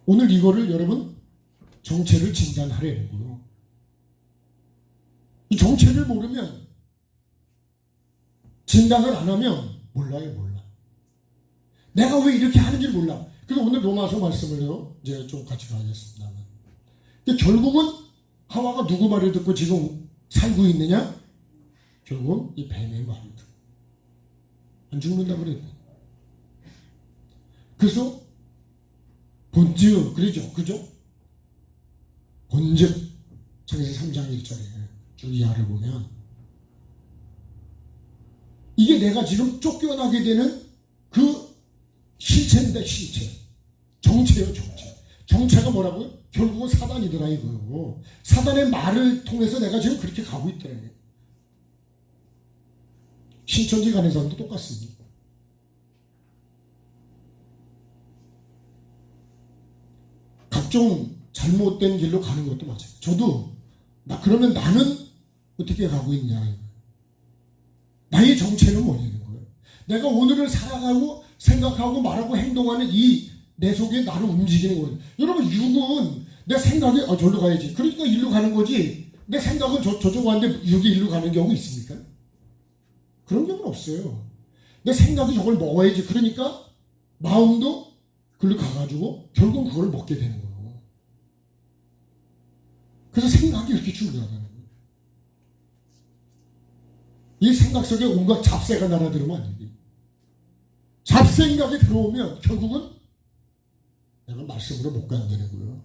[SPEAKER 1] 오늘 이거를 여러분 정체를 진단하려는 거예요. 이 정체를 모르면, 진단을 안 하면 몰라요, 몰라. 내가 왜 이렇게 하는지 몰라. 그래서 오늘 로마서 말씀을요, 이제 좀 같이 가겠습니다. 결국은 하와가 누구 말을 듣고 지금 살고 있느냐? 결국 이 뱀의 말을 듣고. 안 죽는다 그랬네. 그래서 본즉, 그죠? 본즉, 창세기 3장 1절에 쭉 이하를 보면 이게 내가 지금 쫓겨나게 되는 그 실체인데, 실체. 정체요, 정체. 정체가 뭐라고요? 결국은 사단이더라 이거요. 사단의 말을 통해서 내가 지금 그렇게 가고 있더라고요. 신천지 가는 사람도 똑같습니다. 각종 잘못된 길로 가는 것도 맞아요. 저도 그러면 나는 어떻게 가고 있냐. 나의 정체는 뭐냐는 거예요. 내가 오늘을 살아가고 생각하고 말하고 행동하는 이 내 속에 나를 움직이는 거예요. 여러분, 육은 내 생각이 저리로 가야지. 그러니까 일로 가는 거지. 내 생각은 저쪽 가는데 육이 일로 가는 경우 있습니까? 그런 경우는 없어요. 내 생각이 저걸 먹어야지. 그러니까 마음도 글로 가가지고 결국 그걸 먹게 되는 거예요. 그래서 생각이 이렇게 중요하다는 거예요. 이 생각 속에 온갖 잡세가 날아들으면 안 돼요. 잡생각이 들어오면 결국은 내가 말씀으로 못 간다는 거예요.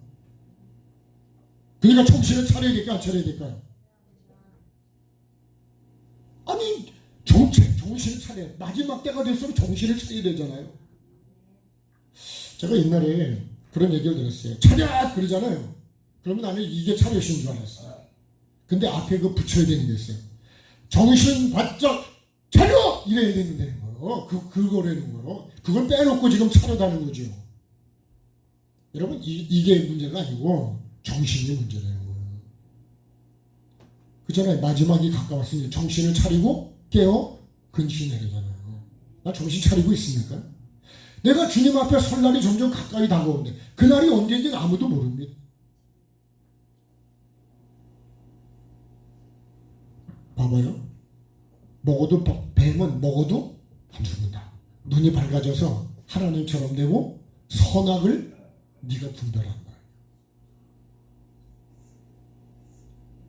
[SPEAKER 1] 그러니까 정신을 차려야 될까, 안 차려야 될까요? 아니, 정신을 차려야 돼. 마지막 때가 될수록 정신을 차려야 되잖아요. 제가 옛날에 그런 얘기를 들었어요. 차렷! 그러잖아요. 그러면 나는 이게 차렷인 줄 알았어요. 근데 앞에 그 붙여야 되는 게 있어요. 정신 바짝 차려! 이래야 되는 거예요. 그거라는 거예요. 그걸 빼놓고 지금 차려다는 거죠. 여러분, 이게 문제가 아니고 정신이 문제라는 거예요. 그잖아요. 마지막이 가까웠으니 정신을 차리고 깨어 근신해라잖아요. 나 정신 차리고 있습니까? 내가 주님 앞에 설 날이 점점 가까이 다가오는데 그날이 언제인지는 아무도 모릅니다. 봐봐요. 뱀은 먹어도 안 죽는다. 눈이 밝아져서 하나님처럼 되고 선악을 네가 분별한다.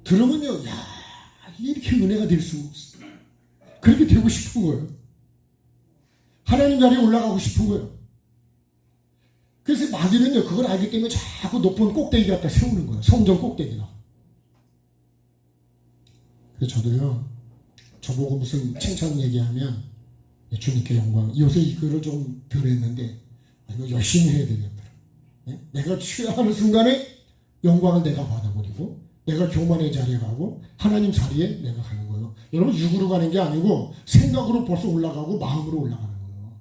[SPEAKER 1] 들으면요, 야, 이렇게 은혜가 될 수 없어. 그렇게 되고 싶은 거예요. 하나님 자리에 올라가고 싶은 거예요. 그래서 마귀는요, 그걸 알기 때문에 자꾸 높은 꼭대기 갖다 세우는 거예요. 성전 꼭대기나. 그래서 저도요, 저보고 무슨 칭찬 얘기하면 주님께 영광. 요새 이 글을 좀 덜 했는데 이거 열심히 해야 되겠다. 내가 취하는 순간에 영광을 내가 받아버리고 내가 교만의 자리에 가고 하나님 자리에 내가 가는 거예요. 여러분, 육으로 가는 게 아니고 생각으로 벌써 올라가고 마음으로 올라가는 거예요.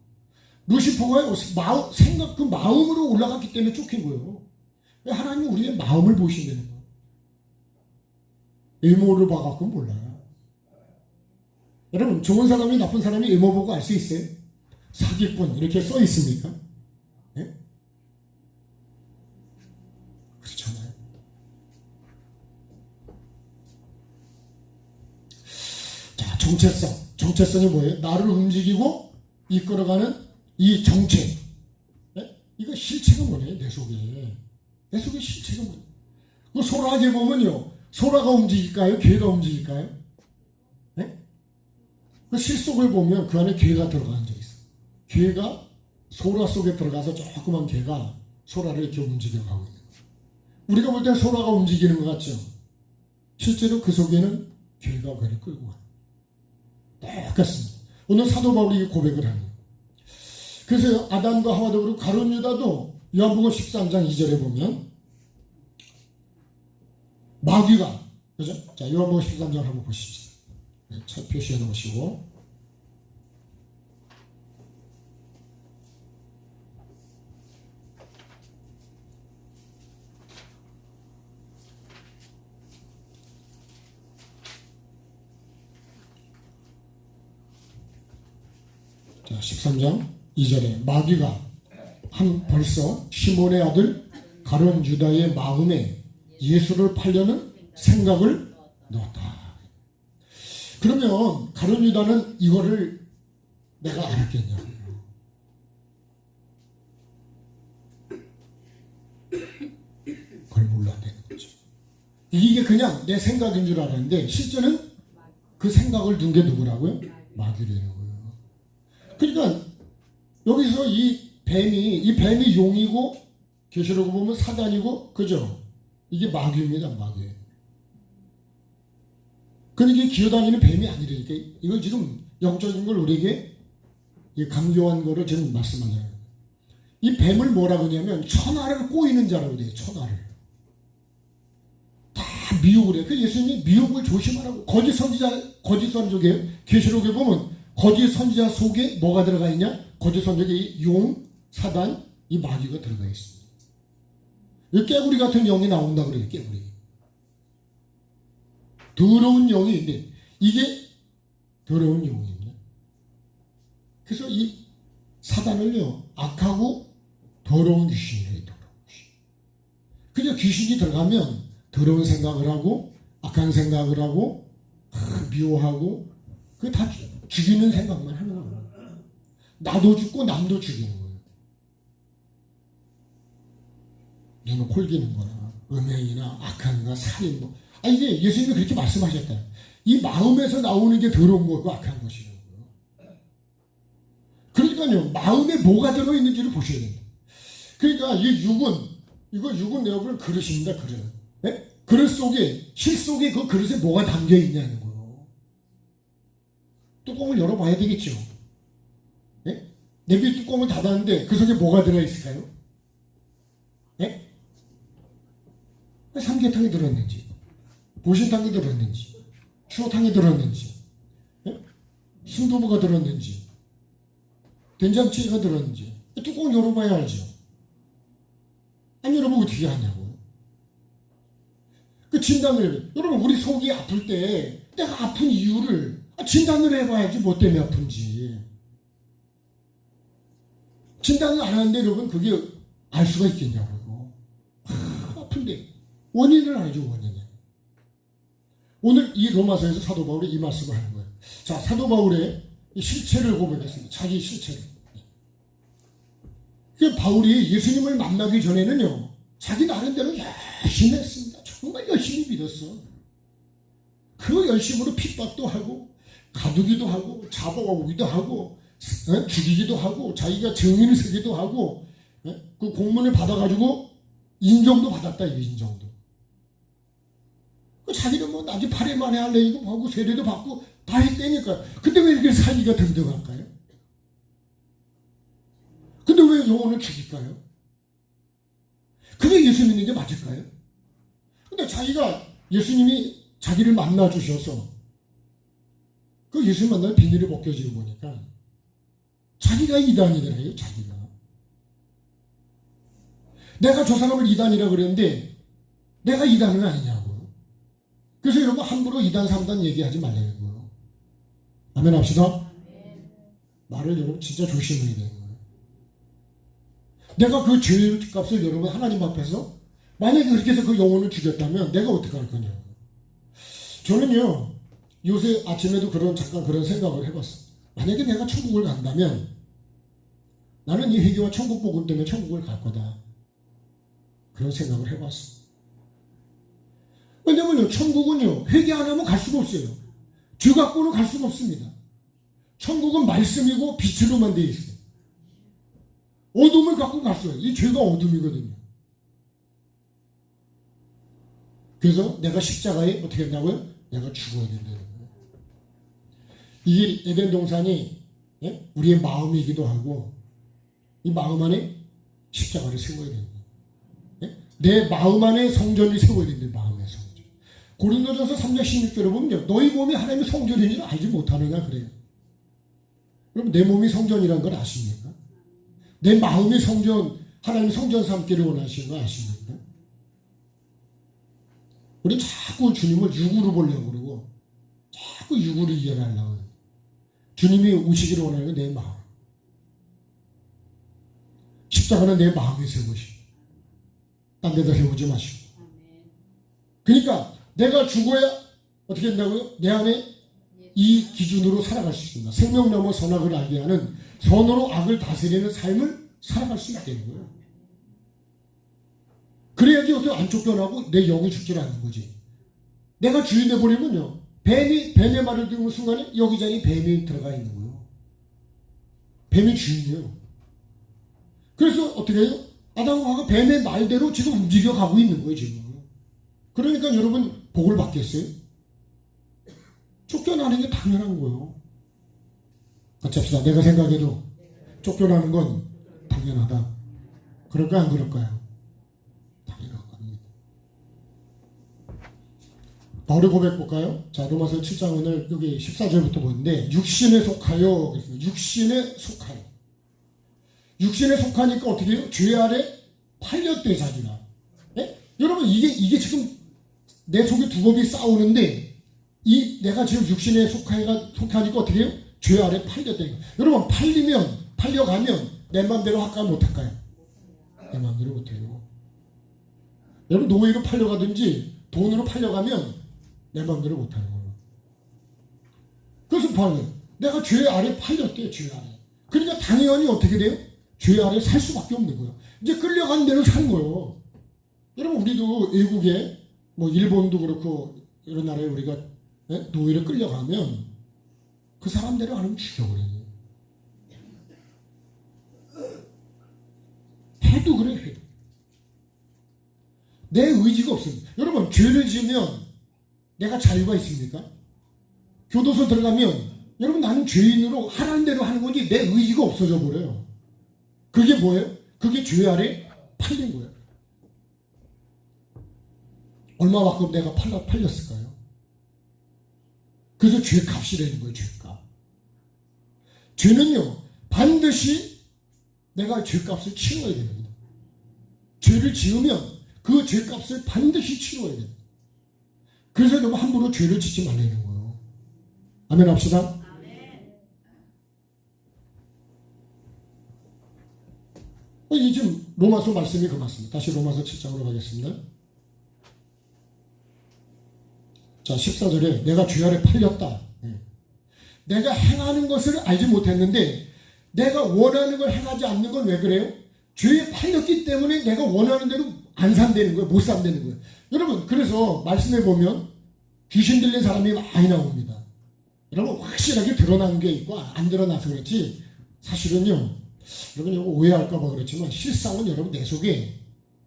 [SPEAKER 1] 루시퍼가 생각, 그 마음으로 올라갔기 때문에 쫓긴 거예요. 하나님은 우리의 마음을 보신다는 거예요. 외모를 봐갖고 몰라요. 여러분, 좋은 사람이 나쁜 사람이 외모 보고 알 수 있어요? 사기꾼 이렇게 써 있습니까? 네? 그렇잖아요. 자, 정체성이 뭐예요? 나를 움직이고 이끌어가는 이 정체. 네? 이거 실체가 뭐예요? 내 속에 실체가 뭐예요? 그 소라게 보면요, 소라가 움직일까요? 괴가 움직일까요? 네? 그 실속을 보면 그 안에 괴가 들어간 적 있어요. 괴가 소라 속에 들어가서 조그만 괴가 소라를 이렇게 움직여가고 있는 거예요. 우리가 볼 때 소라가 움직이는 것 같죠? 실제로 그 속에는 괴가 그를 끌고 가요. 똑같습니다. 오늘 사도 바울이 고백을 하는 거예요. 그래서 아담과 하와도 그렇고 가룟 유다도 요한복음 13장 2절에 보면 마귀가, 그죠? 자, 요한복음 13장 한번 보십시오. 차 표시해 놓으시고. 자, 13장 2절에 마귀가 벌써 시몬의 아들 가룟 유다의 마음에 예수를 팔려는 생각을 넣었다. 그러면 가룟 유다는 이거를 내가 알았겠냐고요. 그걸 몰랐다는 거죠. 이게 그냥 내 생각인 줄 알았는데 실제는 그 생각을 둔 게 누구라고요? 마귀라는 거예요. 그러니까 여기서 이 뱀이 용이고 계시록을 보면 사단이고, 그죠? 이게 마귀입니다, 마귀. 그러니까 기어다니는 뱀이 아니라니까. 이걸 지금 영적인 걸 우리에게 강조한 거를 지금 말씀하잖아요. 이 뱀을 뭐라 그러냐면 천하를 꼬이는 자라고 그래요. 천하를 다 미혹을 해요. 그 예수님이 미혹을 조심하라고. 거짓 선지자에 계시록에 보면 거짓 선지자 속에 뭐가 들어가 있냐? 거짓 선지자의 용, 사단, 이 마귀가 들어가 있습니다. 이 깨구리 같은 영이 나온다 그래요. 깨구리. 더러운 영이 있는데 이게 더러운 영입니다. 그래서 이 사단을요, 악하고 더러운 귀신이래요. 더러운 귀신. 그냥 귀신이 들어가면 더러운 생각을 하고 악한 생각을 하고 미워하고 그 다 죽이는 생각만 하는 거예요. 나도 죽고 남도 죽이는 거예요. 눈을 콜기는 거나 음행이나 악한가 살인 뭐. 이게 예수님이 그렇게 말씀하셨다. 이 마음에서 나오는 게 더러운 거고 악한 것이라고요. 그러니까요, 마음에 뭐가 들어있는지를 보셔야 됩니다. 그러니까 이 육은 내가 보는 그릇입니다. 그릇. 네? 그릇 속에, 실 속에 그 그릇에 뭐가 담겨 있냐는 거예요. 뚜껑을 열어봐야 되겠죠. 네? 냄비 뚜껑을 닫았는데 그 속에 뭐가 들어있을까요? 네? 삼계탕이 들었는지, 보신탕이 들었는지, 추어탕이 들었는지, 네? 순두부가 들었는지, 된장찌개가 들었는지 뚜껑을 열어봐야 알죠. 안 열어보면 어떻게 하냐고. 그 진단을 해요. 여러분, 우리 속이 아플 때 내가 아픈 이유를 진단을 해봐야지 뭐 때문에 아픈지. 진단을 안 하는데 여러분 그게 알 수가 있겠냐고요. 아픈데 원인을 알죠. 원인을. 오늘 이 로마서에서 사도 바울이 이 말씀을 하는 거예요. 자, 사도 바울의 실체를 고백했습니다. 자기 실체를. 그 바울이 예수님을 만나기 전에는요, 자기 나름대로 열심히 했습니다. 정말 열심히 믿었어. 그 열심으로 핍박도 하고 가두기도 하고 잡아오기도 하고 죽이기도 하고 자기가 증인을 세기도 하고 그 공문을 받아가지고 인정도 받았다. 인정도. 자기는 뭐 나중에 8일 만에 할래 이거 하고 세례도 받고 다 했다니까. 근데 왜 이렇게 살기가 등등할까요? 근데 왜 영혼을 죽일까요? 그게 예수 믿는 게 맞을까요? 근데 자기가 예수님이 자기를 만나 주셔서 그 예수님 만나면 비닐이 벗겨지고 보니까 자기가 이단이더래요. 자기가. 내가 저 사람을 이단이라 그랬는데 내가 이단은 아니냐고요. 그래서 여러분 함부로 이단 3단 얘기하지 말라는 거예요. 아멘 합시다. 말을 여러분 진짜 조심해야 되는 거예요. 내가 그 죄값을 여러분 하나님 앞에서 만약에 그렇게 해서 그 영혼을 죽였다면 내가 어떻게 할 거냐고요. 저는요, 요새 아침에도 잠깐 그런 생각을 해봤어요. 만약에 내가 천국을 간다면 나는 이 회개와 천국 복음 때문에 천국을 갈 거다. 그런 생각을 해봤어요. 왜냐면요, 천국은요, 회개 안 하면 갈 수가 없어요. 죄 갖고는 갈 수가 없습니다. 천국은 말씀이고 빛으로만 되어 있어요. 어둠을 갖고 갔어요. 이 죄가 어둠이거든요. 그래서 내가 십자가에 어떻게 했냐고요? 내가 죽어야 된다는 거예요. 이게 에덴 동산이 우리의 마음이기도 하고 이 마음 안에 십자가를 세워야 된다. 내 마음 안에 성전을 세워야 된다. 마음의 성전. 고린도전서 3장 16절에 보면요. 너희 몸이 하나님의 성전인 줄 알지 못하느냐 그래요. 그럼 내 몸이 성전이라는 걸 아십니까? 내 마음이 성전, 하나님의 성전 삼기를 원하시는 거 아십니까? 우리 자꾸 주님을 육으로 보려고 그러고 자꾸 육으로 이해하려고 해요. 주님이 오시기를 원하는 건 내 마음. 십자가는 내 마음에 세우시고 딴 데다 세우지 마시고. 그러니까 내가 죽어야 어떻게 된다고요? 내 안에 이 기준으로 살아갈 수 있습니다. 생명 넘어 선악을 알게 하는 선으로 악을 다스리는 삶을 살아갈 수 있다는 거예요. 그래야지 어떻게 안 쫓겨나고 내 영이 죽지 않는 거지. 내가 주인 돼버리면요. 뱀의 말을 듣는 순간에 여기저기 뱀이 들어가 있는 거예요. 뱀이 주인이에요. 그래서 어떻게 해요? 아담과 하와가 뱀의 말대로 지금 움직여가고 있는 거예요, 지금. 그러니까 여러분, 복을 받겠어요? 쫓겨나는 게 당연한 거예요. 같이 합시다. 내가 생각해도 쫓겨나는 건 당연하다. 그럴까요? 안 그럴까요? 당연한 겁니다. 바울의 고백 볼까요? 자, 로마서 7장 오늘 여기 14절부터 보는데, 육신에 속하여, 육신에 속하여. 육신에 속하니까 어떻게 해요? 죄 아래 팔렸대, 자기가. 예? 여러분, 이게 지금 내 속에 두 법이 싸우는데, 내가 지금 육신에 속하니까 어떻게 해요? 죄 아래 팔렸대. 여러분, 팔려가면 내 맘대로 할까 못할까요? 내 맘대로 못해요. 여러분, 노예로 팔려가든지 돈으로 팔려가면 내 맘대로 못하는 거예요. 그래서 봐요. 내가 죄 아래 팔렸대요, 죄 아래. 그러니까 당연히 어떻게 돼요? 죄 아래 살 수밖에 없는 거예요. 이제 끌려간 대로 산 거예요. 여러분, 우리도 외국에, 뭐, 일본도 그렇고, 이런 나라에 우리가 노예로 끌려가면 그 사람대로 안 하면 죽여버려요. 해도 그래, 해도. 내 의지가 없습니다. 여러분, 죄를 지으면 내가 자유가 있습니까? 교도소 들어가면 여러분, 나는 죄인으로 하라는 대로 하는 거지 내 의지가 없어져 버려요. 그게 뭐예요? 그게 죄 아래 팔린 거예요. 얼마만큼 내가 팔렸을까요? 그래서 죄값이라는 거예요, 죄값. 죄는요, 반드시 내가 죄값을 치러야 됩니다. 죄를 지으면 그 죄값을 반드시 치러야 됩니다. 그래서 너무 함부로 죄를 짓지 말라는 거예요. 아멘 합시다. 이 지금 로마서 말씀이 그 맞습니다. 다시 로마서 7장으로 가겠습니다. 자, 14절에 내가 죄 아래 팔렸다. 내가 행하는 것을 알지 못했는데 내가 원하는 걸 행하지 않는 건 왜 그래요? 죄에 팔렸기 때문에 내가 원하는 대로 안 산다는 거예요. 못 산다는 거예요. 여러분, 그래서 말씀해 보면 귀신 들린 사람이 많이 나옵니다. 여러분, 확실하게 드러난 게 있고 안 드러나서 그렇지 사실은요, 여러분 이거 오해할까 봐 그렇지만 실상은 여러분 내 속에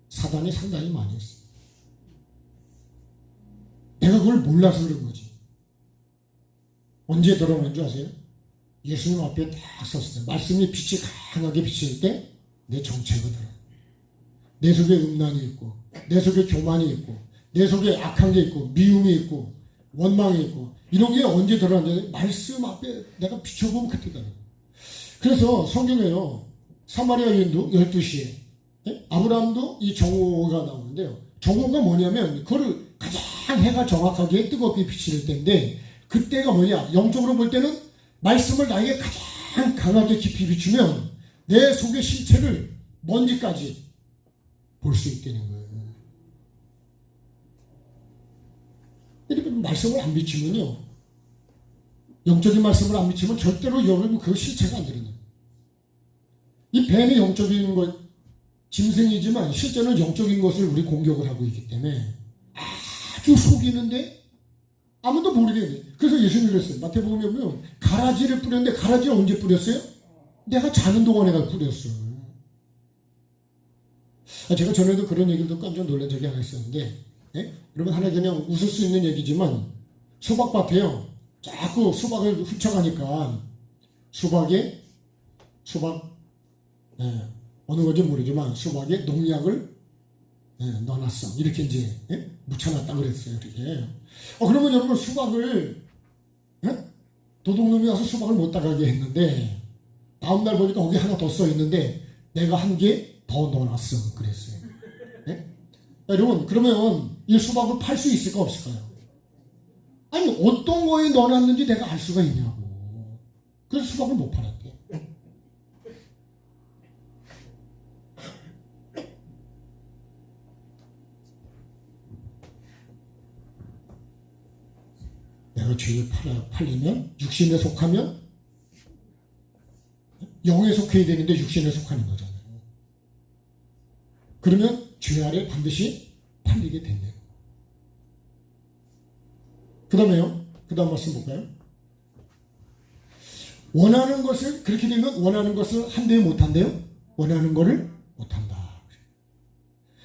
[SPEAKER 1] 사단이 상당히 많이 있어요. 내가 그걸 몰라서 그런 거지. 언제 드러난 줄 아세요? 예수님 앞에 딱 섰을 때, 말씀이 빛이 강하게 비칠 때 내 정체가 들어. 내 속에 음란이 있고, 내 속에 교만이 있고, 내 속에 악한 게 있고, 미움이 있고, 원망이 있고, 이런 게 언제 드러났냐면 말씀 앞에 내가 비춰보면 그때 드러나요. 그래서 성경에요, 사마리아 여인도 12시에 아브라함도 이 정오가 나오는데요. 정오가 뭐냐면 그거를 가장 해가 정확하게 뜨겁게 비칠 때인데, 그때가 뭐냐, 영적으로 볼 때는 말씀을 나에게 가장 강하게 깊이 비추면 내 속의 실체를 먼지까지 볼 수 있다는 거예요. 이렇게 말씀을 안 비추면요, 영적인 말씀을 안 비추면 절대로 여러분 그 실체가 안 드러나요. 이 뱀이 영적인 것, 짐승이지만 실제는 영적인 것을 우리 공격을 하고 있기 때문에 아주 속이는데 아무도 모르겠네. 그래서 예수님이 그랬어요. 마태복음에 보면 가라지를 뿌렸는데 가라지를 언제 뿌렸어요? 내가 자는 동안에 뿌렸어요. 제가 전에도 그런 얘기를 듣고 깜짝 놀란 적이 하나 있었는데, 여러분 하나 그냥 웃을 수 있는 얘기지만 수박밭에요, 자꾸 수박을 훔쳐가니까 수박 어느 건지 모르지만 수박에 농약을 넣어놨어. 이렇게 이제 묻혀놨다 그랬어요. 이렇게. 그러면 여러분 수박을 도둑놈이 와서 수박을 못 따가게 했는데 다음날 보니까 거기 하나 더 써 있는데 내가 한 개 더 넣어놨어. 그랬어요. 여러분 그러면 이 수박을 팔 수 있을까 없을까요? 아니 어떤 거에 넣어놨는지 내가 알 수가 있냐고. 그래서 수박을 못 팔았대. 내가 죄를 팔리면 육신에 속하면 영에 속해야 되는데 육신에 속하는 거잖아요. 그러면 죄 아래 반드시 팔리게 된대요. 그 다음에요. 그 다음 말씀 볼까요? 원하는 것을 그렇게 되면 원하는 것을 한대요 못한대요? 원하는 거를 못한다.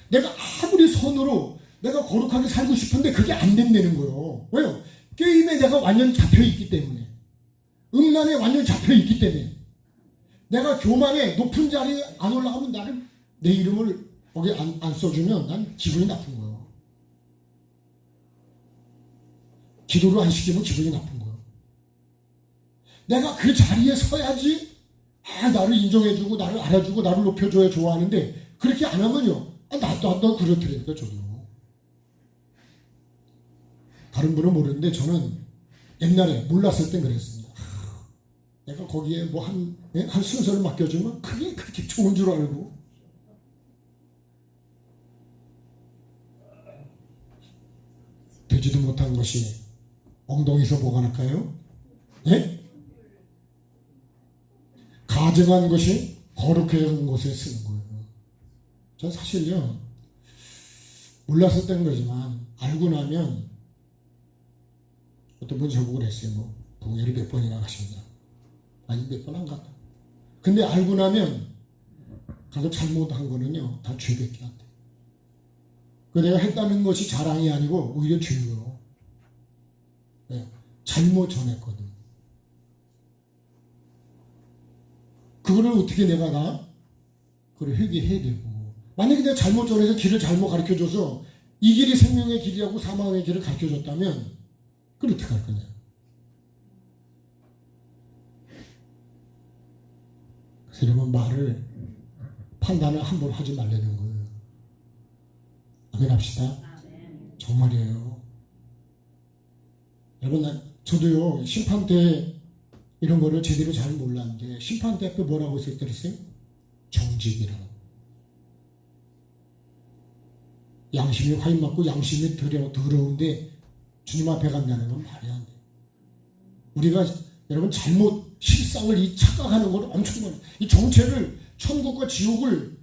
[SPEAKER 1] 내가 아무리 손으로 내가 거룩하게 살고 싶은데 그게 안 된다는 거예요. 왜요? 게임에 내가 완전 잡혀있기 때문에 음란에 완전 잡혀있기 때문에 내가 교만에 높은 자리에 안 올라가면 나를 내 이름을 거기 안 써주면 난 기분이 나쁜 거예요. 기도를 안 시키면 기분이 나쁜 거예요. 내가 그 자리에 서야지 나를 인정해주고 나를 알아주고 나를 높여줘야 좋아하는데 그렇게 안 하면요. 나도 그렇더라니까 저도. 다른 분은 모르는데 저는 옛날에 몰랐을 땐 그랬습니다. 내가 거기에 뭐 한 순서를 맡겨주면 그게 그렇게 좋은 줄 알고 되지도 못한 것이 엉덩이에서 뭐가 날까요? 가증한 것이 거룩한 곳에 쓰는 거예요. 전 사실요 몰랐을 땐 거지만 알고 나면 어떤 분이 저보고 그랬어요. 뭐 부흥회를 몇 번이나 가셨냐. 아니 몇 번 안 갔다. 근데 알고 나면 가서 잘못한 거는요 다 죄밖에 안 돼. 그 내가 했다는 것이 자랑이 아니고 오히려 죄예요. 잘못 전했거든. 그거를 어떻게 내가 그걸 회개해야 되고 만약에 내가 잘못 전해서 길을 잘못 가르쳐줘서 이 길이 생명의 길이라고 사망의 길을 가르쳐줬다면 그걸 어떻게 할 거냐. 그래서 여러분 말을 판단을 함부로 하지 말라는 거예요. 아멘 합시다. 정말이에요. 여러분 저도요 심판 때 이런 거를 제대로 잘 몰랐는데 심판 때 앞에 뭐라고 했었어요? 정직이라고. 양심이 화인 맞고 양심이 더러운데 주님 앞에 간다는 건 말이 안 돼요. 우리가 여러분 잘못 실상을 이 착각하는 걸 엄청 많아요. 이 정체를 천국과 지옥을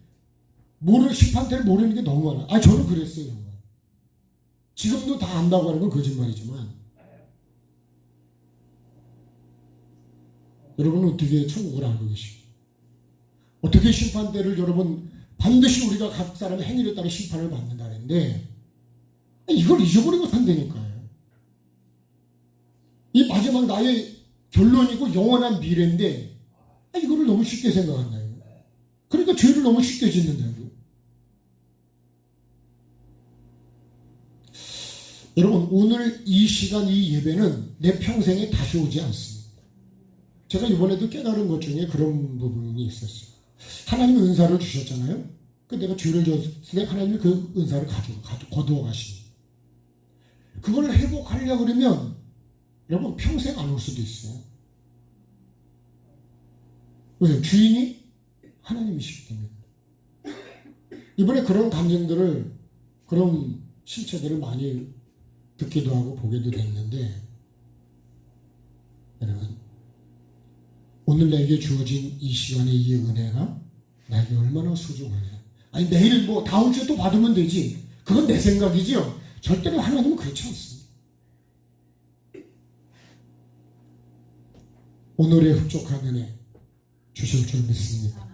[SPEAKER 1] 심판 때를 모르는 게 너무 많아요. 저는 그랬어요. 정말. 지금도 다 안다고 하는 건 거짓말이지만 여러분은 어떻게 천국을 알고 계시고 어떻게 심판 때를 여러분 반드시 우리가 각 사람의 행위에 따라 심판을 받는다는데 이걸 잊어버리면 안 되니까요. 이 마지막 나의 결론이고 영원한 미래인데 이거를 너무 쉽게 생각한다. 그러니까 죄를 너무 쉽게 짓는다고. 여러분 오늘 이 시간 이 예배는 내 평생에 다시 오지 않습니다. 제가 이번에도 깨달은 것 중에 그런 부분이 있었어요. 하나님이 은사를 주셨잖아요. 내가 죄를 졌을 때 하나님이 그 은사를 거두어 가시니 그걸 회복하려고 그러면 여러분 평생 안 올 수도 있어요. 왜요? 주인이 하나님이시기 때문에. 이번에 그런 감정들을 그런 실체들을 많이 듣기도 하고 보기도 됐는데 여러분 오늘 내게 주어진 이 시간의 이 은혜가 나에게 얼마나 소중하냐. 내일 다음 주에 또 받으면 되지. 그건 내 생각이지요. 절대로 하나님은 그렇지 않습니다. 오늘의 흡족한 은혜 주실 줄 믿습니다.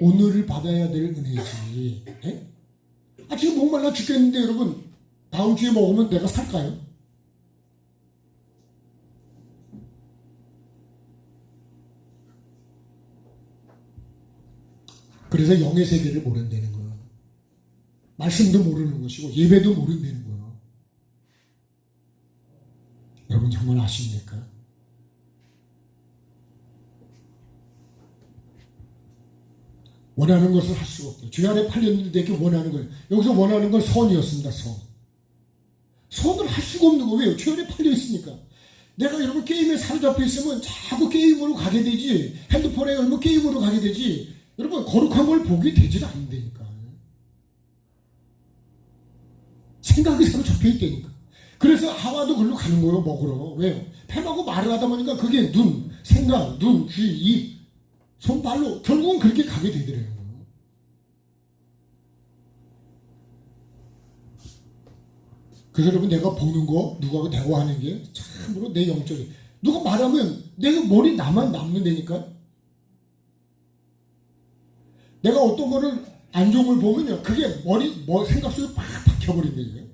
[SPEAKER 1] 오늘을 받아야 될 은혜지. 지금 목말라 죽겠는데 여러분 다음 주에 먹으면 내가 살까요? 그래서 영의 세계를 모른다는 거예요. 말씀도 모르는 것이고 예배도 모른다는 거예요. 여러분 정말 아십니까? 원하는 것을 할 수가 없대요. 죄 안에 팔렸는데 내게 원하는 거예요. 여기서 원하는 건 선이었습니다. 선을 할 수가 없는 거예요. 왜요? 죄 안에 팔려 있으니까. 내가 여러분 게임에 사로잡혀 있으면 자꾸 게임으로 가게 되지, 핸드폰에 열면 게임으로 가게 되지, 여러분 거룩한 걸 보게 되질 않는다니까. 생각이 사로잡혀 있다니까. 그래서 하와도 글로 가는 거예요. 먹으러. 왜요? 뱀하고 말을 하다 보니까 그게 눈, 생각, 눈, 귀, 입, 손, 발로 결국은 그렇게 가게 되더래요. 그래서 여러분 내가 보는 거, 누구하고 대화하는 게 참으로 내 영적이, 누가 말하면 내가 머리 나만 남는다니까. 내가 어떤 거를 안 좋은 걸 보면요, 그게 생각 속에 팍 박혀버린다니까요.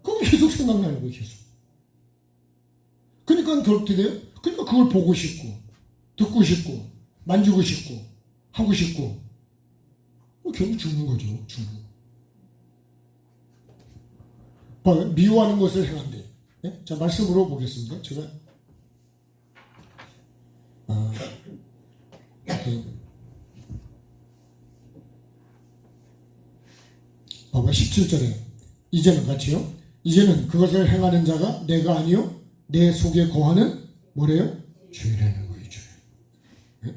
[SPEAKER 1] 그럼 계속 생각나는 거예요. 계속. 그러니까 그렇게 돼요. 그러니까 그걸 보고 싶고 듣고 싶고 만지고 싶고 하고 싶고 결국 죽는 거죠. 죽는. 미워하는 것을 행한대. 네? 자, 말씀으로 보겠습니다. 제가 봐봐. 17절에 이제는 같이요. 이제는 그것을 행하는 자가 내가 아니요 내 속에 거하는 뭐래요? 죄라는 거예요. 죄. 네?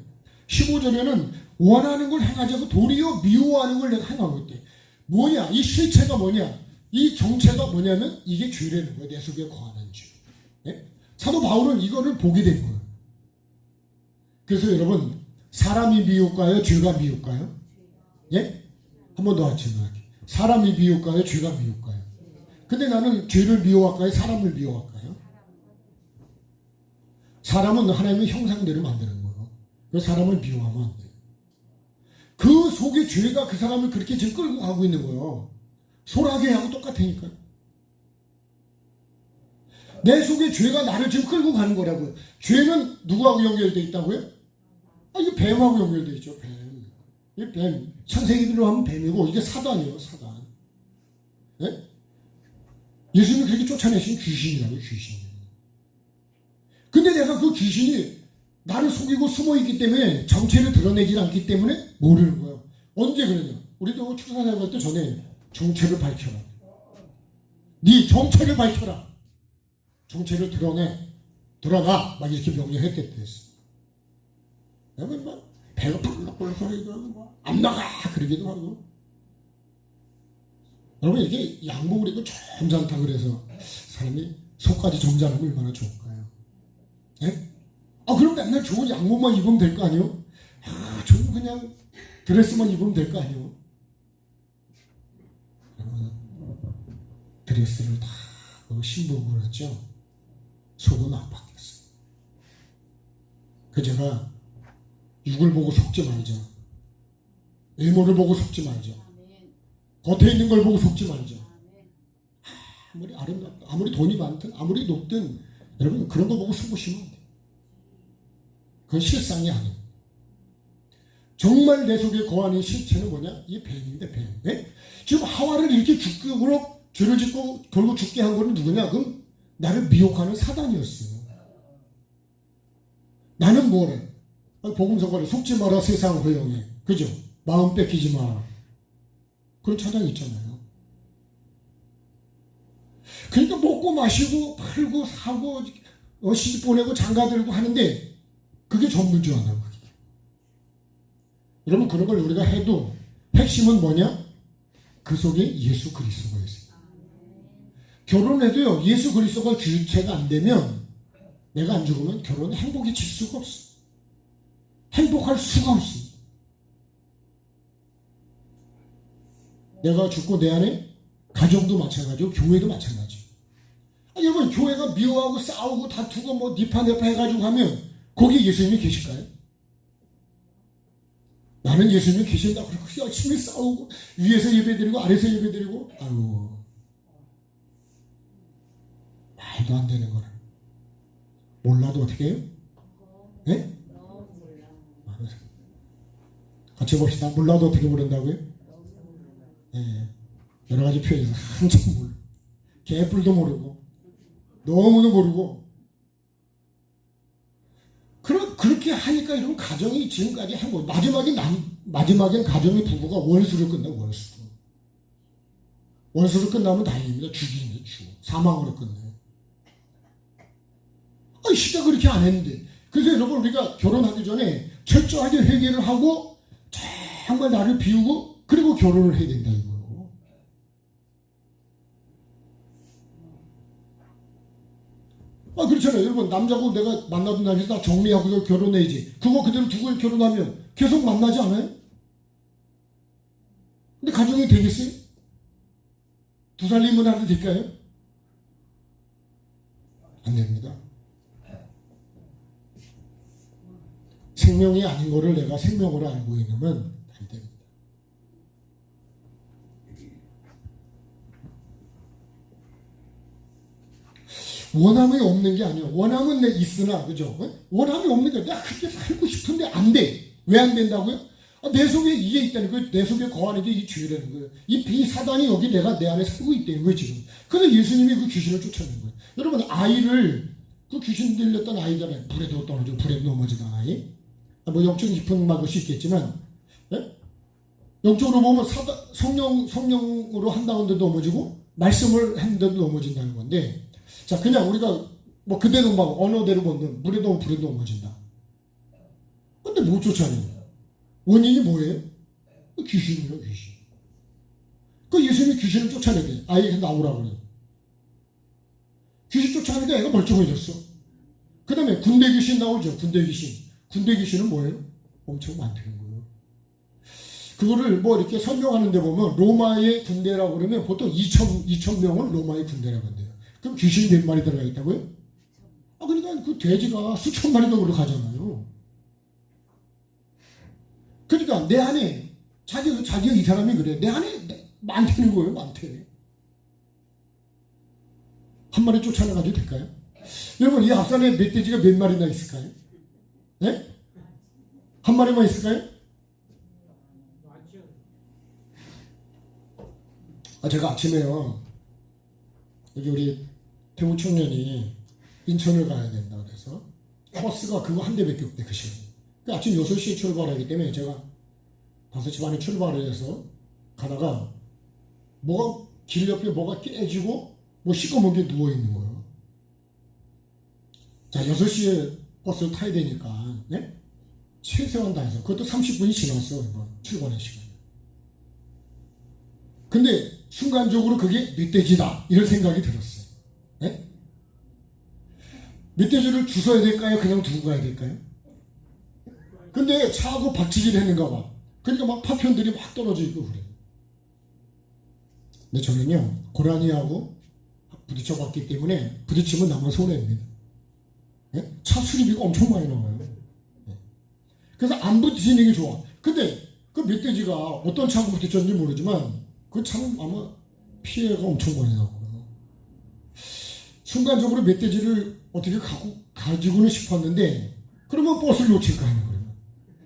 [SPEAKER 1] 15절에는 원하는 걸 행하지 않고 도리어 미워하는 걸 내가 행하고 있대. 뭐냐? 이 실체가 뭐냐? 이 정체가 뭐냐면 이게 죄라는 거예요. 내 속에 거하는 죄. 네? 사도 바울은 이거를 보게 된 거예요. 그래서 여러분 사람이 미울까요? 죄가 미울까요? 예? 한 번 더 같이 생각해. 사람이 미울까요? 죄가 미울까요? 근데 나는 죄를 미워할까요? 사람을 미워할까요? 사람은 하나님의 형상대로 만드는 거예요. 그래서 사람을 미워하면 안 돼요. 그 속에 죄가 그 사람을 그렇게 지금 끌고 가고 있는 거예요. 소라게하고 똑같으니까요. 내 속에 죄가 나를 지금 끌고 가는 거라고요. 죄는 누구하고 연결되어 있다고요? 이게 뱀하고 연결되어 있죠. 뱀. 이 뱀. 창세기로 하면 뱀이고 이게 사단이에요. 사단. 네? 예수님이 그렇게 쫓아내신 귀신이라고요. 귀신. 근데 내가 그 귀신이 나를 속이고 숨어있기 때문에 정체를 드러내지 않기 때문에 모르는 거예요. 언제 그러냐. 우리도 출산할 때 전에 정체를 밝혀라. 네 정체를 밝혀라. 정체를 드러나. 막 이렇게 명령했댔대. 내가 막 배가 불룩불룩 하기도 하고 안 나가 그러기도 하고. 여러분 이게 양복을 입고 점잖다 그래서 사람이 속까지 점잖으면 얼마나 좋을까요? 예? 그럼 맨날 좋은 양복만 입으면 될 거 아니에요? 좋은 그냥 드레스만 입으면 될 거 아니에요? 드레스를 다 신부를 했죠. 속은 안 바뀌었어요. 그 제가 육을 보고 속지 말자. 외모를 보고 속지 말자. 겉에 있는 걸 보고 속지 말자. 아무리 아름답다, 아무리 돈이 많든, 아무리 높든, 여러분 그런 거 보고 속으시면 안 돼요. 그건 실상이 아니에요. 정말 내 속에 거하는 실체는 뭐냐? 이게 뱀인데 뱀. 네? 지금 하와를 이렇게 죽으로 죄를 짓고 결국 죽게 한 거는 누구냐? 그럼 나를 미혹하는 사단이었어요. 나는 뭐래? 복음서가래. 속지 마라 세상 허영에. 그죠? 마음 뺏기지 마라. 그런 찬양이 있잖아요. 그러니까 먹고 마시고 팔고 사고 시집 보내고 장가 들고 하는데 그게 전부인 줄 아나요? 여러분 그런 걸 우리가 해도 핵심은 뭐냐? 그 속에 예수 그리스도가 있어요. 결혼해도요, 예수 그리스도가 주체가 안 되면 내가 안 죽으면 결혼은 행복해질 수가 없어. 행복할 수가 없어. 내가 죽고 내 안에 가정도 마찬가지고 교회도 마찬가지. 여러분 교회가 미워하고 싸우고 다투고 뭐 니파네파 해가지고 하면 거기에 예수님이 계실까요? 나는 예수님이 계신다 그러고 열심히 싸우고 위에서 예배드리고 아래에서 예배드리고 아유 말도 안 되는 거는 몰라도 어떻게 해요? 네? 같이 봅시다. 몰라도 어떻게 모른다고요? 예, 여러 가지 표현에서 한참 모르고 개뿔도 모르고 너무도 모르고 그렇게 하니까 이런 가정이 지금까지 행복. 마지막엔 가정의 부부가 원수로 끝나. 원수로 끝나면 다행입니다. 죽이는 죽 사망으로 끝나요. 시작 그렇게 안 했는데. 그래서 여러분 우리가 결혼하기 전에 철저하게 회개를 하고 정말 나를 비우고 그리고 결혼을 해야 된다 이거예요. 그렇잖아요. 여러분 남자고 내가 만나던 남자 다 정리하고서 결혼해야지. 그거 그대로 두고 결혼하면 계속 만나지 않아요? 근데 가정이 되겠어요? 두 살림은 하도 될까요? 안 됩니다. 생명이 아닌 거를 내가 생명으로 알고 있으면 안 됩니다. 원함이 없는 게 아니에요. 원함은 내 있으나, 그죠? 원함이 없는 게 내가 그렇게 살고 싶은데 안 돼. 왜 안 된다고요? 내 속에 이게 있다는 거예요. 내 속에 거하는 게 이 죄라는 거예요. 이 사단이 여기 내 안에 살고 있다는 거예요, 지금. 그래서 예수님이 그 귀신을 쫓아낸 거예요. 여러분, 아이를, 그 귀신 들렸던 아이잖아요. 불에도 떨어지고, 불에도 넘어지던 아이. 영적 깊은 것이 있겠지만, 네? 영적으로 보면 성령으로 한다는데도 넘어지고, 말씀을 했는데도 넘어진다는 건데, 자, 그냥 우리가 그대로 언어대로 보면 물에도 불에도 넘어진다. 근데 못 쫓아내요. 원인이 뭐예요? 귀신이에요, 귀신. 예수님이 귀신을 쫓아내게 아이가 나오라고 그래요. 귀신 쫓아내니까 애가 멀쩡해졌어. 그 다음에 군대 귀신 나오죠. 군대 귀신은 뭐예요? 엄청 많다는 거예요. 그거를 이렇게 설명하는 데 보면 로마의 군대라고 그러면 보통 2,000명을 로마의 군대라고 한대요. 그럼 귀신이 몇 마리 들어가 있다고요? 그러니까 그 돼지가 수천 마리도 그렇게 가잖아요. 그러니까 내 안에 자기가 이 사람이 그래. 내 안에 많다는 거예요. 많대. 한 마리 쫓아나가도 될까요? 여러분 이 앞산에 멧돼지가 몇 마리나 있을까요? 네? 한 마리만 있을까요? 제가 아침에요. 여기 우리 태국 청년이 인천을 가야 된다 그래서 버스가 그거 한 대밖에 없대 그 시간에. 아침 6시에 출발하기 때문에 제가 5시 반에 출발을 해서 가다가 길 옆에 뭐가 깨지고 시꺼멓게 누워있는 거예요. 자, 6시에 버스를 타야 되니까, 네? 최소한 다해서, 그것도 30분이 지났어, 출발의 시간. 근데 순간적으로 그게 멧돼지다, 이런 생각이 들었어요. 네? 멧돼지를 주워야 될까요? 그냥 두고 가야 될까요? 근데 차하고 박치기를 했는가 봐. 그러니까 파편들이 막 떨어져 있고 그래요. 근데 저는요, 고라니하고 부딪혀봤기 때문에 부딪히면 나만 손해입니다. 네? 차 수리비가 엄청 많이 나와요. 네. 그래서 안 부딪히는 게 좋아. 근데 그 멧돼지가 어떤 차하고 부딪혔는지 모르지만 그 차는 아마 피해가 엄청 많이 나고요. 순간적으로 멧돼지를 어떻게 가지고는 싶었는데 그러면 버스를 놓칠 거 아니에요.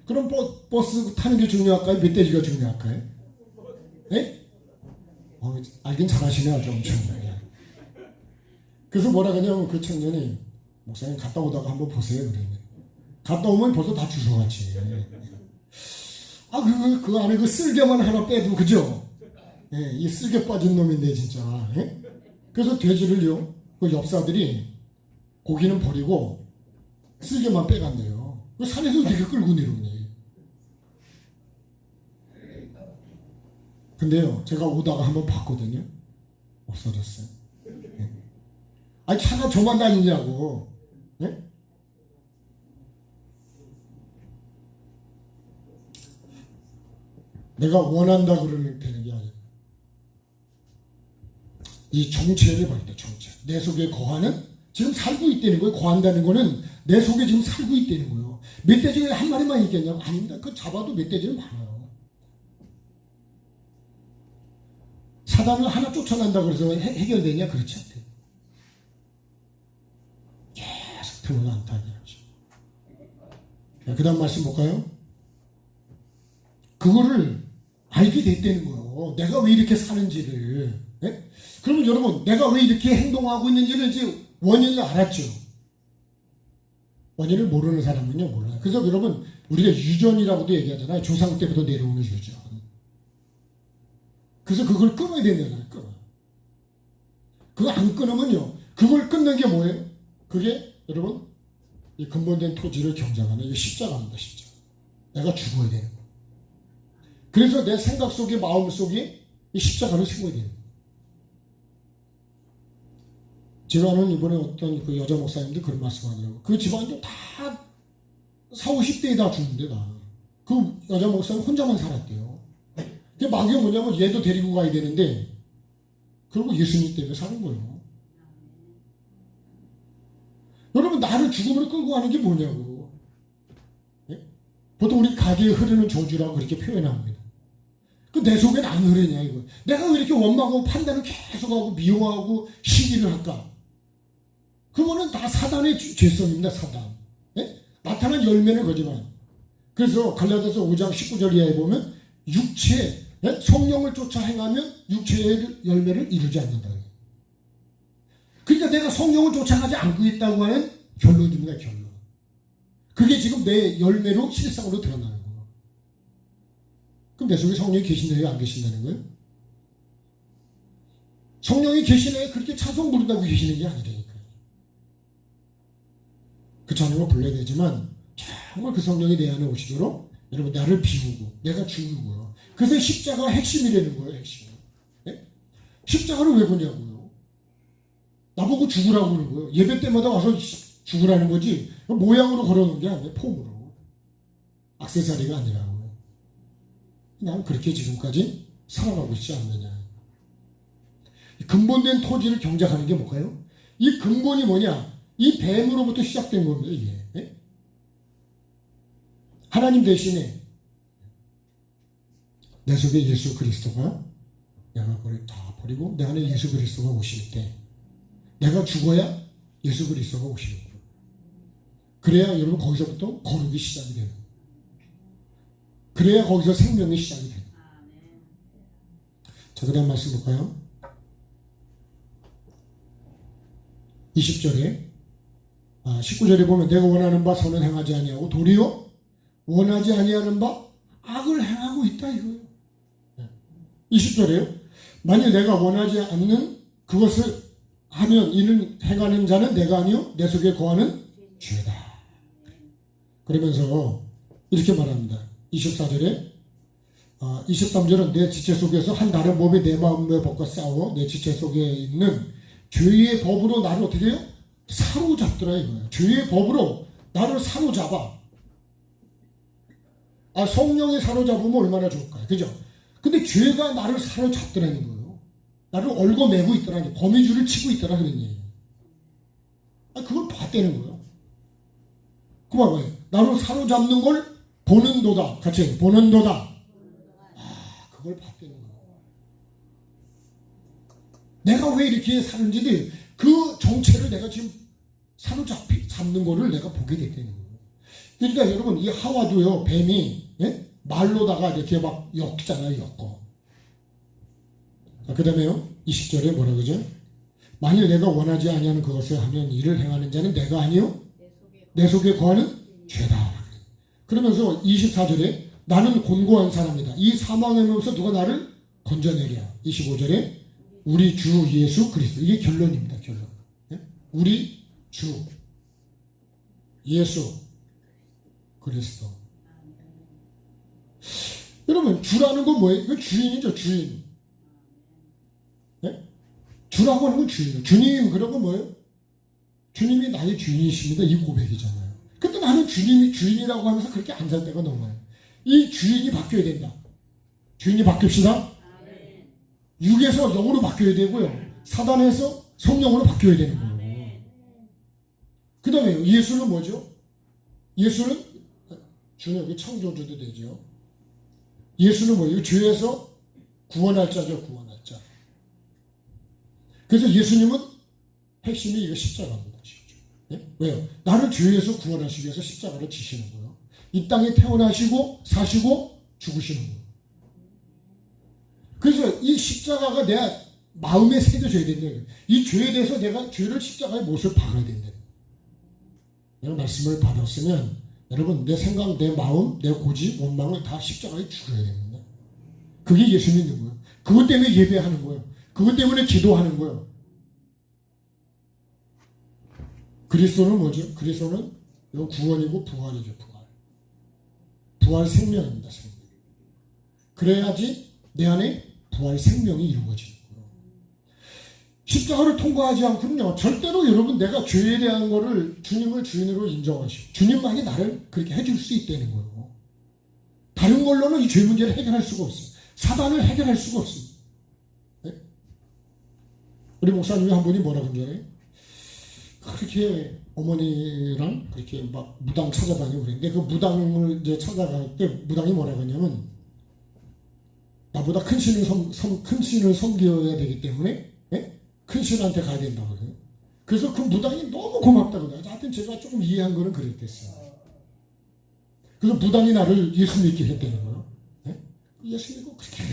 [SPEAKER 1] 그럼 버스 타는 게 중요할까요? 멧돼지가 중요할까요? 네? 알긴 잘하시네 아주 엄청. 그래서 뭐라 그러냐면 그 청년이 목사님 갔다 오다가 한번 보세요 그러면. 갔다 오면 벌써 다 주워갔지. 그 안에 그 쓸개만 하나 빼도 그죠? 예, 이 쓸개 빠진 놈인데 진짜. 예? 그래서 돼지를요 그 엽사들이 고기는 버리고 쓸개만 빼간대요. 그 산에서 되게 끌고 내려오네. 근데요, 제가 오다가 한번 봤거든요. 없어졌어요. 네. 차가 저만 다니냐고. 네? 내가 원한다 그러면 되는 게 아니에요. 이 정체를 봐야 돼, 정체. 내 속에 거하는, 지금 살고 있다는 거예요. 거한다는 거는 내 속에 지금 살고 있다는 거예요. 멧돼지가 한 마리만 있겠냐고? 아닙니다. 그 잡아도 멧돼지는 많아요. 사단을 하나 쫓아낸다고 해서 해결되냐? 그렇지 않대. 계속 들어간다는 거죠. 그 다음 말씀 볼까요? 그거를 알게 됐다는 거예요. 내가 왜 이렇게 사는지를. 예? 그러면 여러분, 내가 왜 이렇게 행동하고 있는지를 이제 원인을 알았죠. 원인을 모르는 사람은요, 몰라요. 그래서 여러분, 우리가 유전이라고도 얘기하잖아요. 조상 때부터 내려오는 유전. 그래서 그걸 끊어야 된다잖아요. 끊어. 그거 안 끊으면요, 그걸 끊는 게 뭐예요? 그게 여러분, 이 근본된 토지를 경작하는 이 십자가입니다. 십자가. 내가 죽어야 되는 거. 그래서 내 생각 속에, 마음 속에 이 십자가를 세워야 되는 거예요. 제가 아는 이번에 어떤 그 여자 목사님들 그런 말씀 하더라고요. 그 집안들 다 40, 50대에 다 죽는데 다. 그 여자 목사님 혼자만 살았대요. 그게 막이 뭐냐면 얘도 데리고 가야 되는데 그리고 예수님 때문에 사는 거예요. 여러분, 나를 죽음으로 끌고 가는 게 뭐냐고. 예? 보통 우리 가게에 흐르는 저주라고 그렇게 표현합니다. 그 내 속엔 안 흐르냐 이거. 내가 왜 이렇게 원망하고 판단을 계속하고 미워하고 시기를 할까? 그거는 다 사단의 죄성입니다. 사단. 예? 나타난 열매는 거지만. 그래서 갈라디아서 5장 19절 이하에 보면 육체, 예? 성령을 쫓아 행하면 육체의 열매를 이루지 않는다. 그러니까 내가 성령을 쫓아가지 않고 있다고 하는 결론입니다. 결론. 그게 지금 내 열매로 실상으로 드러나는 거예요. 그럼 내 속에 성령이 계신다요? 안 계신다는 거예요? 성령이 계시네 그렇게 찬송 부른다고 계시는 게 아니라니까요. 그 찬송을 불러야 되지만 정말 그 성령이 내 안에 오시도록 여러분 나를 비우고 내가 죽는 거예요. 그래서 십자가가 핵심이라는 거예요. 핵심. 네? 십자가를 왜 보냐고요. 나보고 죽으라고 그러는 거예요. 예배 때마다 와서 죽으라는 거지 모양으로 걸어놓은 게 아니에요. 폼으로. 액세서리가 아니라고. 난 그렇게 지금까지 살아가고 있지 않느냐. 근본된 토지를 경작하는 게 뭘까요? 이 근본이 뭐냐? 이 뱀으로부터 시작된 겁니다. 이게. 네? 하나님 대신에 내 속에 예수 그리스도가 내가 그걸 다 버리고 내 안에 예수 그리스도가 오실 때 내가 죽어야 예수 그리스도가 오시는 거예요. 그래야 여러분 거기서부터 거룩이 시작이 되는 거예요. 그래야 거기서 생명이 시작이 되는 거예요. 자, 그 다음 말씀 볼까요? 20절에 19절에 보면 내가 원하는 바 선은 행하지 아니하고 도리어 원하지 아니하는 바 악을 행하고 있다 이거예요. 20절에요. 만일 내가 원하지 않는 그것을 하면 이는 행하는 자는 내가 아니요 내 속에 거하는 죄다. 그러면서 이렇게 말합니다. 24절에 23절은 내 지체 속에서 한 다른 몸이 내 마음의 법과 싸워 내 지체 속에 있는 죄의 법으로 나를 어떻게 해요? 사로잡더라 이거예요. 죄의 법으로 나를 사로잡아. 성령이 사로잡으면 얼마나 좋을까요? 그죠? 근데 죄가 나를 사로잡더라는 거예요. 나를 얽어매고 있더라니. 거미줄을 치고 있더라 그런 얘기예요. 그걸 봤다는 거예요. 그 봐봐요. 나를 사로잡는 걸 보는도다. 같이 해요. 보는도다. 그걸 봤다는 거예요. 내가 왜 이렇게 사는지 그 정체를 내가 지금 사로잡는 거를 내가 보게 됐다는 거예요. 그러니까 여러분 이 하와도요 뱀이 말로다가 이렇게 막 엮잖아요. 엮어. 그 다음에요 20절에 뭐라 그러죠? 만일 내가 원하지 아니하는 그것을 하면 이를 행하는 자는 내가 아니요 내 속에 거하는 죄다. 그러면서 24절에 나는 곤고한 사람이다. 이 사망의 몸에서 누가 나를 건져내랴. 25절에 우리 주 예수 그리스도. 이게 결론입니다. 결론. 우리 주 예수 그리스도. 여러분 주라는 건 뭐예요? 이거 주인이죠. 주인. 네? 주라고 하는 건 주인이에요. 주님 그런 건 뭐예요? 주님이 나의 주인이십니다. 이 고백이잖아요. 근데 나는 주님이 주인이라고 하면서 그렇게 안 살 때가 너무 많아요. 이 주인이 바뀌어야 된다. 주인이 바뀝시다. 육에서 영으로 바뀌어야 되고요. 사단에서 성령으로 바뀌어야 되는 거예요. 그 다음에 예수는 뭐죠? 예수는 주는 여기 창조주도 되죠. 예수는 뭐예요? 죄에서 구원할 자죠. 구원할 자. 그래서 예수님은 핵심이 이거 십자가입니다. 네? 왜요? 나를 죄에서 구원하시기 위해서 십자가를 지시는 거예요. 이 땅에 태어나시고 사시고 죽으시는 거예요. 그래서 이 십자가가 내 마음에 새겨져야 된다. 이 죄에 대해서 내가 죄를 십자가의 못을 박아야 된다. 내가 말씀을 받았으면 여러분 내 생각, 내 마음, 내 고집, 원망을 다 십자가에 죽여야 됩니다. 그게 예수 믿는 거예요. 그것 때문에 예배하는 거예요. 그것 때문에 기도하는 거예요. 그리스도는 뭐죠? 그리스도는 구원이고 부활이죠. 부활 생명입니다. 생명. 그래야지 내 안에 부활 생명이 이루어지는 거예요. 십자가를 통과하지 않고는요, 절대로 여러분 내가 죄에 대한 거를 주님을 주인으로 인정하시고 주님만이 나를 그렇게 해줄 수 있다는 거예요. 다른 걸로는 이 죄 문제를 해결할 수가 없어요. 사단을 해결할 수가 없어요. 네? 우리 목사님이 한 분이 뭐라 그러잖아요. 그렇게 어머니랑 그렇게 막 무당 찾아다니고 그랬는데 그 무당을 이제 찾아갈 때 무당이 뭐라고 하냐면 나보다 큰 신을 섬겨야 되기 때문에 큰 신한테 가야 된다고 그래요. 그래서 그 무당이 너무 고맙다고 그래요. 하여튼 제가 조금 이해한 거는 그랬겠어요. 그래서 무당이 나를 예수 믿게 했다는 거예요. 예수 믿고 그렇게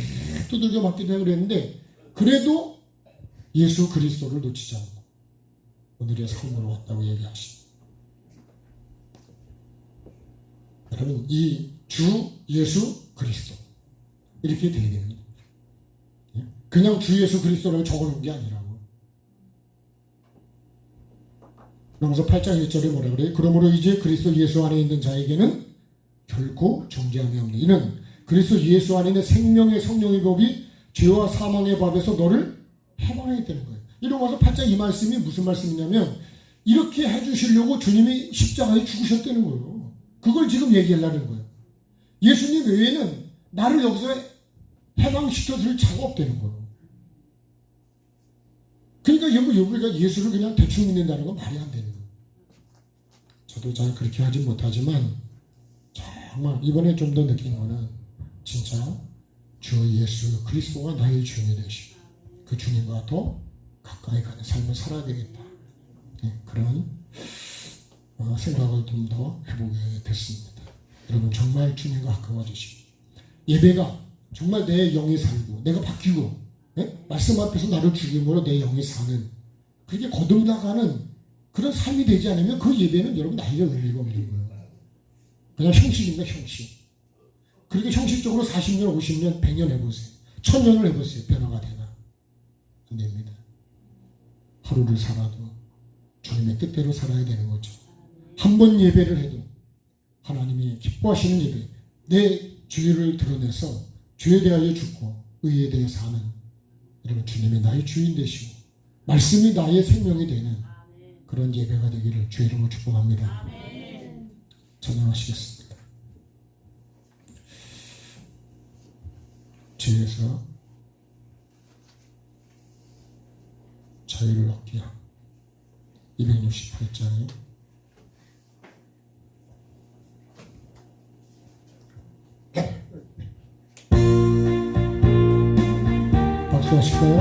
[SPEAKER 1] 두들겨 맞기도 하고 그랬는데 그래도 예수 그리스도를 놓치지 않고 오늘의 삶으로 왔다고 얘기하십니다. 여러분 이 주 예수 그리스도 이렇게 되야 됩니다. 그냥 주 예수 그리스도를 적어놓은 게 아니라고. 로마서 8장 1절에 뭐라 그래요? 그러므로 이제 그리스도 예수 안에 있는 자에게는 결코 정죄함이 없는 이는 그리스도 예수 안에 있는 생명의 성령의 법이 죄와 사망의 법에서 너를 해방해야 되는 거예요. 이 로마서 8장 이 말씀이 무슨 말씀이냐면 이렇게 해주시려고 주님이 십자가에 죽으셨다는 거예요. 그걸 지금 얘기하려는 거예요. 예수님 외에는 나를 여기서 해방시켜줄 자가 없다는 거예요. 그러니까 여기가 예수를 그냥 대충 믿는다는 건 말이 안 되는 거예요. 저도 잘 그렇게 하지 못하지만 정말 이번에 좀 더 느낀 거는 진짜 주 예수 그리스도가 나의 주인이 되시고 그 주님과 더 가까이 가는 삶을 살아야 되겠다. 그런 생각을 좀 더 해보게 됐습니다. 여러분 정말 주님과 가까워지시고 예배가 정말 내 영이 살고 내가 바뀌고 말씀 앞에서 나를 죽임으로 내 영이 사는 그렇게 거듭나가는 그런 삶이 되지 않으면 그 예배는 여러분 나이가 의미가 없는 거예요. 그냥 형식입니다. 형식. 그렇게 형식적으로 40년, 50년, 100년 해보세요. 1000년을 해보세요. 변화가 되나? 안 됩니다. 하루를 살아도 주님의 뜻대로 살아야 되는 거죠. 한 번 예배를 해도 하나님이 기뻐하시는 예배, 내 죄를 드러내서 죄에 대하여 죽고 의에 대해 사는 여러분 주님이 나의 주인 되시고 말씀이 나의 생명이 되는 그런 예배가 되기를 주의 이름으로 축복합니다. 찬양하시겠습니다. 죄에서 자유를 얻게 한 268장에 박수 하실까요?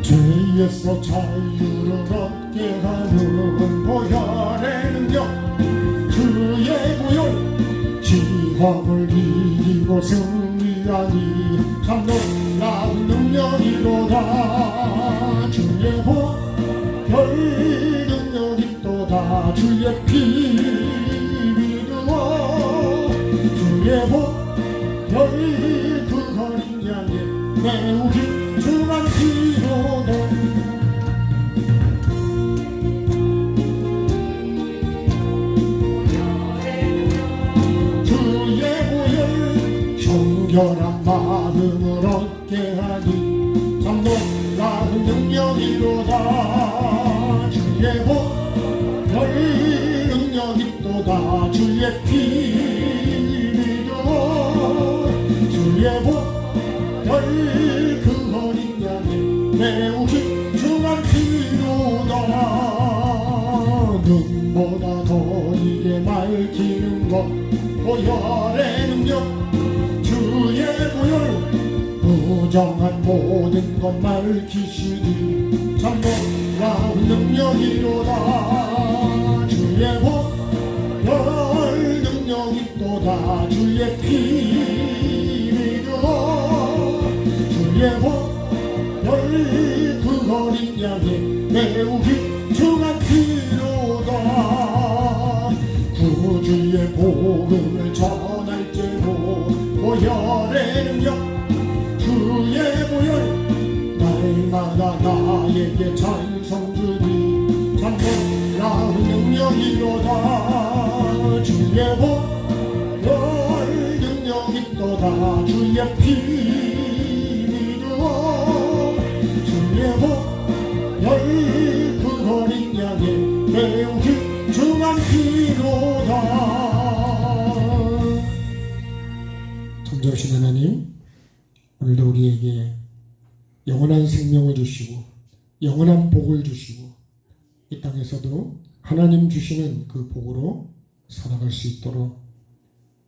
[SPEAKER 1] 죄에서 자유를 얻게 하는 보혈의 능력 주의 보혈 시험을 이기고 승리하니 참 놀라운 능력이로다. 주의 보혈 능력이 또다. 주의 피 믿으어 주의 보혈 그 어린 양의 매우 길쭉한 피로도 정결한 마음을 얻게 하니 참 놀라운 능력이로다. 주의 보혈 능력이 또다. 주의 피 믿어 주의 보혈 그 어린 양의 매우 길쭉한 피로다. 눈보다 더 이게 밝히는 것 보혈의 능력 주의 보혈 부정한 모든 것 밝히시니 참 놀라운 능력이로다. 주의 보혈 능력 능력이 또다 주의 피 믿어 주의 보혈 그 어린 양의 매우 귀중한 피로다 구주의 복음을 전할지로 보혈의 능력 주의 보혈 날마다 나에게 찬송 주니 참 놀라운 능력이로다 주의 보혈 능력이 또다 주의 피 믿어 주의 보혈 그 어린 양의 매우 귀중한 피로다. 전지하신 하나님, 오늘도 우리에게 영원한 생명을 주시고 영원한 복을 주시고 이 땅에서도 하나님 주시는 그 복으로 살아갈 수 있도록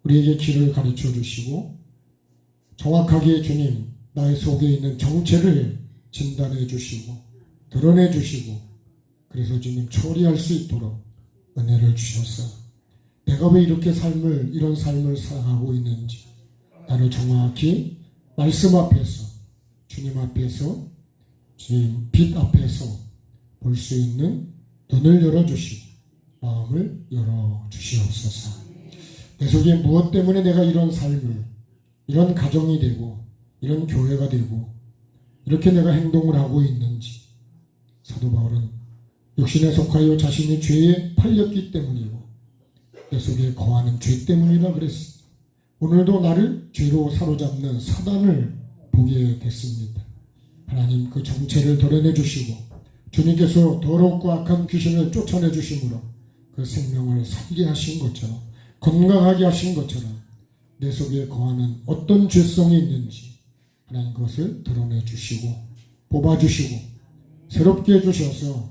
[SPEAKER 1] 우리에게 길을 가르쳐 주시고 정확하게 주님 나의 속에 있는 정체를 진단해 주시고 드러내 주시고 그래서 주님 처리할 수 있도록 은혜를 주셔서 내가 왜 이렇게 이런 삶을 살아가고 있는지 나를 정확히 말씀 앞에서 주님 앞에서 주님 빛 앞에서 볼 수 있는 눈을 열어주시고 마음을 열어주시옵소서. 내 속에 무엇 때문에 내가 이런 삶을 이런 가정이 되고 이런 교회가 되고 이렇게 내가 행동을 하고 있는지 사도 바울은 육신에 속하여 자신이 죄에 팔렸기 때문이고 내 속에 거하는 죄 때문이라 그랬습니다. 오늘도 나를 죄로 사로잡는 사단을 보게 됐습니다. 하나님 그 정체를 드러내 주시고 주님께서 더럽고 악한 귀신을 쫓아내 주심으로 그 생명을 살게 하신 것처럼 건강하게 하신 것처럼 내 속에 거하는 어떤 죄성이 있는지 하나님 그것을 드러내 주시고 뽑아 주시고 새롭게 해주셔서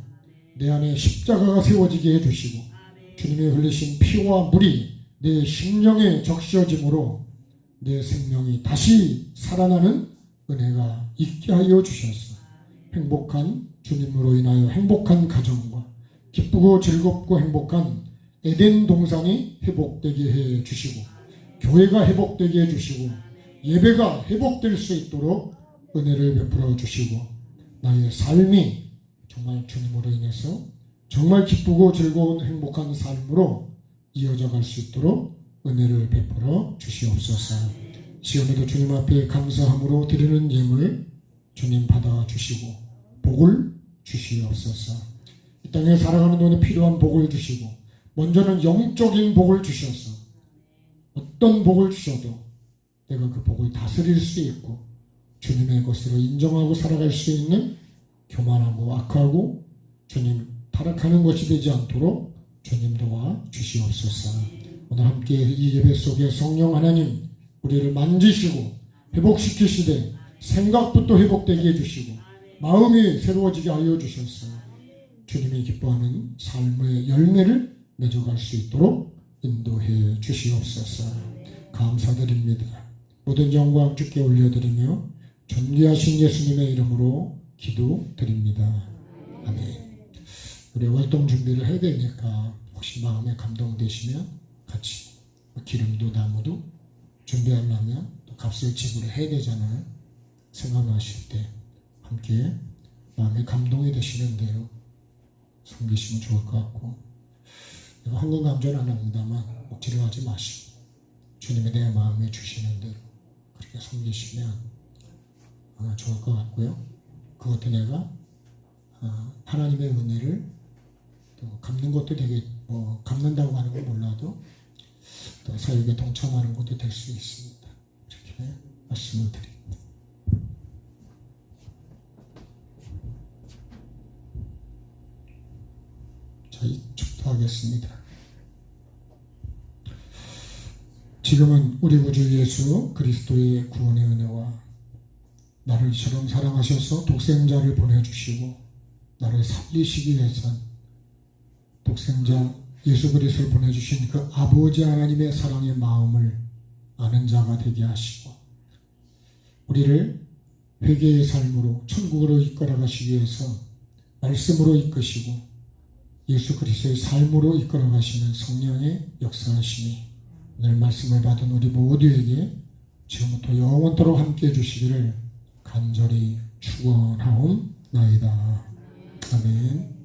[SPEAKER 1] 내 안에 십자가가 세워지게 해주시고 주님이 흘리신 피와 물이 내 심령에 적셔짐으로 내 생명이 다시 살아나는 은혜가 있게 하여 주셔서 행복한 주님으로 인하여 행복한 가정과 기쁘고 즐겁고 행복한 에덴 동산이 회복되게 해 주시고 교회가 회복되게 해 주시고 예배가 회복될 수 있도록 은혜를 베풀어 주시고 나의 삶이 정말 주님으로 인해서 정말 기쁘고 즐거운 행복한 삶으로 이어져 갈 수 있도록 은혜를 베풀어 주시옵소서. 시험에도 주님 앞에 감사함으로 드리는 예물 주님 받아주시고 복을 주시옵소서. 이 땅에 살아가는 동안에 필요한 복을 주시고 먼저는 영적인 복을 주셔서 어떤 복을 주셔도 내가 그 복을 다스릴 수 있고 주님의 것으로 인정하고 살아갈 수 있는 교만하고 악하고 주님 타락하는 것이 되지 않도록 주님 도와 주시옵소서. 오늘 함께 이 예배 속에 성령 하나님 우리를 만지시고 회복시키시되 생각부터 회복되게 해주시고 마음이 새로워지게 하여 주셔서 주님이 기뻐하는 삶의 열매를 맺어갈 수 있도록 인도해 주시옵소서. 감사드립니다. 모든 영광 주께 올려드리며 존귀하신 예수님의 이름으로 기도드립니다. 아멘. 우리 활동 준비를 해야 되니까 혹시 마음에 감동되시면 같이 기름도 나무도 준비하려면 또 값을 지불해야 되잖아요. 생각나실 때 함께 마음에 감동이 되시는 대로 섬기시면 좋을 것 같고 내가 헌금 감조는 안 합니다만 억지로 하지 마시고 주님이 내 마음에 주시는 대로 그렇게 섬기시면 좋을 것 같고요. 그것도 내가 하나님의 은혜를 또 갚는 것도 되게 갚는다고 하는 건 몰라도 또 사역에 동참하는 것도 될 수 있습니다. 이렇게 말씀을 드립니다. 저희 축도하겠습니다. 지금은 우리 구주 예수 그리스도의 구원의 은혜와 나를 이처럼 사랑하셔서 독생자를 보내주시고 나를 살리시기 위해서 독생자 예수 그리스도를 보내주신 그 아버지 하나님의 사랑의 마음을 아는 자가 되게 하시고 우리를 회개의 삶으로 천국으로 이끌어 가시기 위해서 말씀으로 이끄시고 예수 그리스도의 삶으로 이끌어 가시는 성령의 역사하심이 오늘 말씀을 받은 우리 모두에게 지금부터 영원토록 함께해 주시기를 간절히 축원하옵나이다. 아멘.